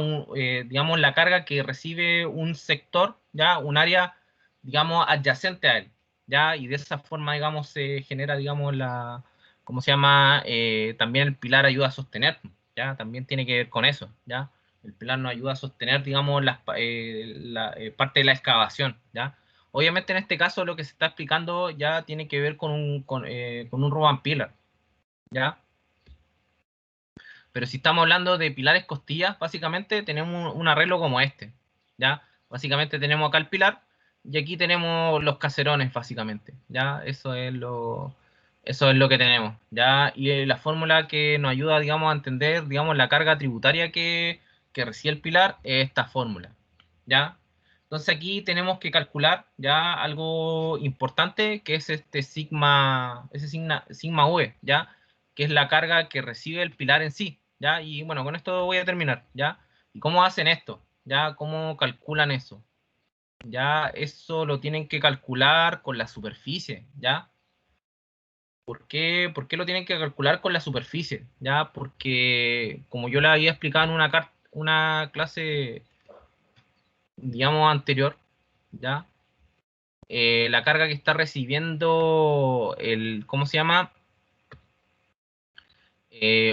digamos, la carga que recibe un sector, ya, un área, digamos, adyacente a él, ya, y de esa forma, digamos, se genera, digamos, ¿cómo se llama? También el pilar ayuda a sostener, ya, también tiene que ver con eso, ya. El pilar nos ayuda a sostener, digamos, la parte de la excavación, ya. Obviamente en este caso lo que se está explicando ya tiene que ver con un Roman Pillar, ¿ya? Pero si estamos hablando de pilares costillas, básicamente tenemos un arreglo como este, ¿ya? Básicamente tenemos acá el pilar y aquí tenemos los caserones, básicamente, ¿ya? Eso es lo que tenemos, ¿ya? Y la fórmula que nos ayuda, digamos, a entender, digamos, la carga tributaria que recibe el pilar es esta fórmula, ¿ya? Entonces aquí tenemos que calcular ya algo importante, que es este sigma V, ¿ya? Que es la carga que recibe el pilar en sí, ¿ya? Y bueno, con esto voy a terminar, ¿ya? ¿Y cómo hacen esto? ¿Ya? ¿Cómo calculan eso? Ya eso lo tienen que calcular con la superficie, ¿ya? ¿Por qué lo tienen que calcular con la superficie? ¿Ya? Porque, como yo le había explicado en una clase, digamos, anterior, ¿ya? La carga que está recibiendo ¿cómo se llama?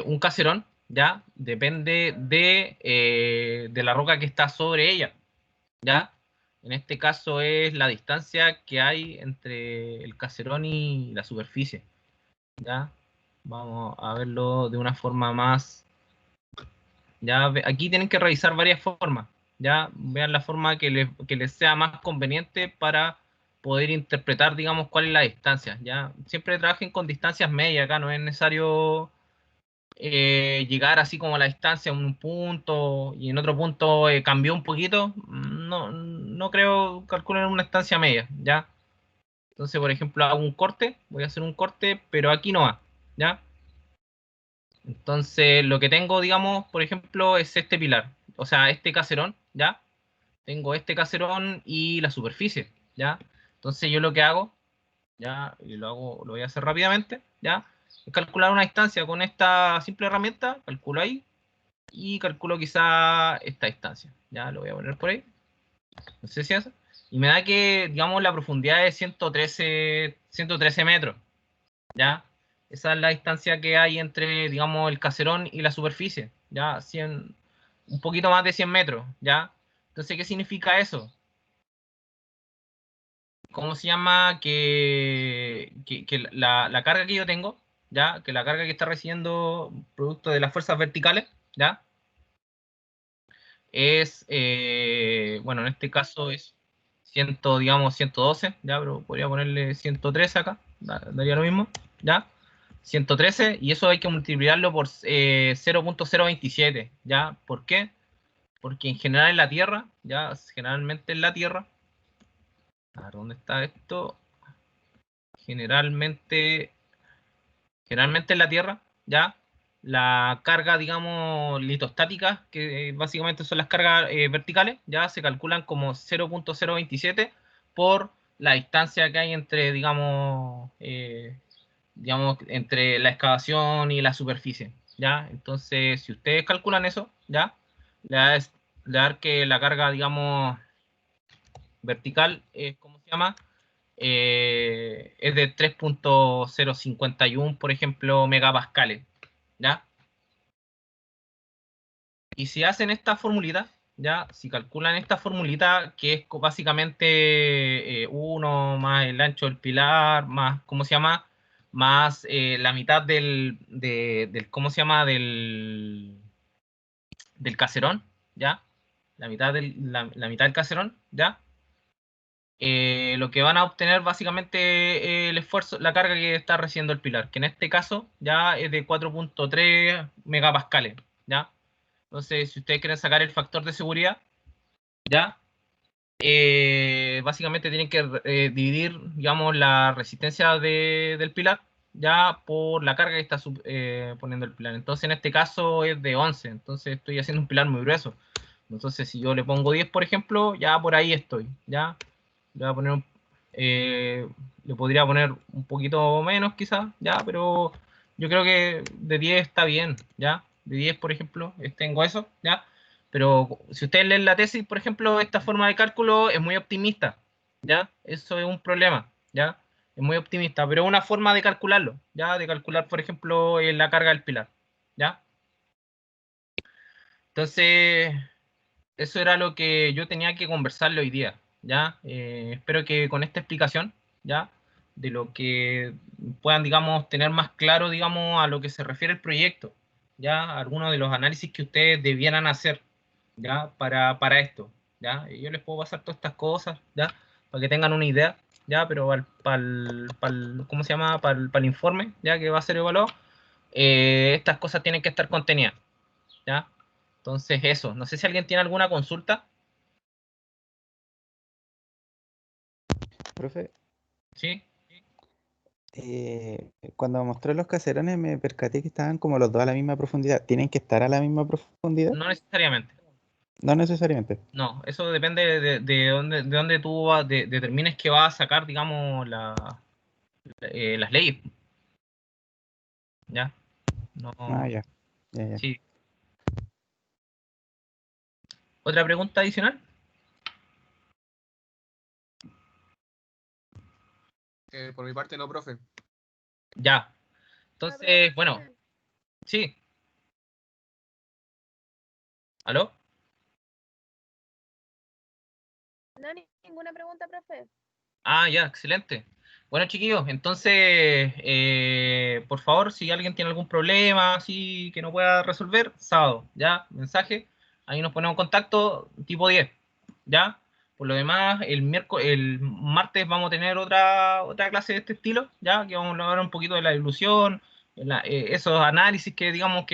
Un caserón, ¿ya? Depende de la roca que está sobre ella, ¿ya? En este caso es la distancia que hay entre el caserón y la superficie, ¿ya? Vamos a verlo de una forma más... Ya, aquí tienen que revisar varias formas, ¿ya? Vean la forma que les sea más conveniente para poder interpretar, digamos, cuál es la distancia, ¿ya? Siempre trabajen con distancias medias, acá no es necesario llegar así como a la distancia en un punto y en otro punto cambió un poquito, no creo, calculen una distancia media, ¿ya? Entonces, por ejemplo, hago un corte, voy a hacer un corte, pero aquí no va, ¿ya? Entonces, lo que tengo, digamos, por ejemplo, es este pilar, o sea, este caserón, ¿ya? Tengo este caserón y la superficie, ¿ya? Entonces, yo lo que hago, ¿ya? Y lo voy a hacer rápidamente, ¿ya? Es calcular una distancia con esta simple herramienta, calculo ahí, y calculo quizá esta distancia, ¿ya? Lo voy a poner por ahí, no sé si hace. Y me da que, digamos, la profundidad es 113 metros, ¿ya? Esa es la distancia que hay entre, digamos, el caserón y la superficie, ¿ya? Un poquito más de 100 metros, ¿ya? Entonces, ¿qué significa eso? ¿Cómo se llama? Que la carga que yo tengo, ¿ya? Que la carga que está recibiendo producto de las fuerzas verticales, ¿ya? Es, bueno, en este caso es 100, digamos, 112, ¿ya? Pero podría ponerle 113 acá, daría lo mismo, ¿ya? 113, y eso hay que multiplicarlo por 0.027, ¿ya? ¿Por qué? Porque en general en la Tierra, ¿ya? Generalmente en la Tierra, a ver, ¿dónde está esto? Generalmente en la Tierra, ¿ya? La carga, digamos, litostática, que básicamente son las cargas verticales, ya se calculan como 0.027 por la distancia que hay entre, digamos, entre la excavación y la superficie, ¿ya? Entonces, si ustedes calculan eso, ¿ya? Le da que la carga, digamos, vertical, ¿cómo se llama? Es de 3.051, por ejemplo, megapascales, ¿ya? Y si hacen esta formulita, ¿ya? Si calculan esta formulita, que es básicamente 1 más el ancho del pilar, más, ¿cómo se llama? Más la mitad ¿cómo se llama? Del caserón, ¿ya? La mitad del caserón, ¿ya? Lo que van a obtener básicamente el esfuerzo, la carga que está recibiendo el pilar, que en este caso ya es de 4.3 megapascales, ¿ya? Entonces, si ustedes quieren sacar el factor de seguridad, ¿ya? Básicamente tienen que dividir, digamos, la resistencia del pilar, ya por la carga que está poniendo el pilar. Entonces, en este caso es de 11, entonces estoy haciendo un pilar muy grueso. Entonces, si yo le pongo 10, por ejemplo, ya por ahí estoy, ¿ya? Le voy a poner le podría poner un poquito menos quizás, ya, pero yo creo que de 10 está bien, ya. De 10, por ejemplo, tengo eso, ya. Pero si ustedes leen la tesis, por ejemplo, esta forma de cálculo es muy optimista, ya. Eso es un problema, ya. Es muy optimista, pero es una forma de calcularlo, ya. De calcular, por ejemplo, la carga del pilar, ya. Entonces, eso era lo que yo tenía que conversarle hoy día, ¿ya? Espero que con esta explicación, ¿ya? De lo que puedan, digamos, tener más claro, digamos, a lo que se refiere el proyecto, ya algunos de los análisis que ustedes debieran hacer, ya, para esto, ya. Y yo les puedo pasar todas estas cosas, ya, para que tengan una idea, ya, pero ¿cómo se llama? Para el informe, ya, que va a ser evaluado, estas cosas tienen que estar contenidas, ya. Entonces, eso. No sé si alguien tiene alguna consulta, Profe, ¿sí? cuando mostró los caserones me percaté que estaban como los dos a la misma profundidad. ¿Tienen que estar a la misma profundidad? No necesariamente. No necesariamente. No, eso depende de dónde tú determines que vas a sacar, digamos, las leyes, ¿ya? No, Ah, ya. Ya, ya. sí. ¿Otra pregunta adicional? Por mi parte no, profe. Ya. Profe, Entonces, bueno, sí. ¿Aló? no hay ninguna pregunta, profe. Ah, ya, excelente. Bueno, chiquillos, entonces, por favor, si alguien tiene algún problema así que no pueda resolver, sábado, ya, mensaje, ahí nos ponemos en contacto, tipo 10, ya. Por lo demás, el martes vamos a tener otra clase de este estilo, ya, que vamos a hablar un poquito de la ilusión, esos análisis que digamos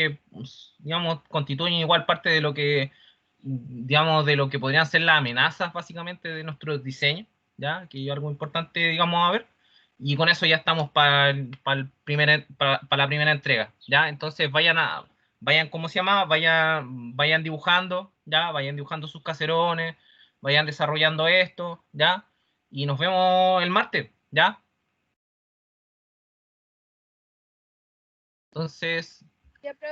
digamos, constituyen igual parte de lo que, digamos, de lo que podrían ser las amenazas básicamente de nuestro diseño, ¿ya? Que es algo importante, digamos, a ver. Y con eso ya estamos para la primera entrega, ¿ya? Entonces vayan, ¿cómo se llama? Vayan dibujando, ¿ya? Vayan dibujando sus caserones, vayan desarrollando esto, ¿ya? Y nos vemos el martes, ¿ya? Entonces, Ya, profe.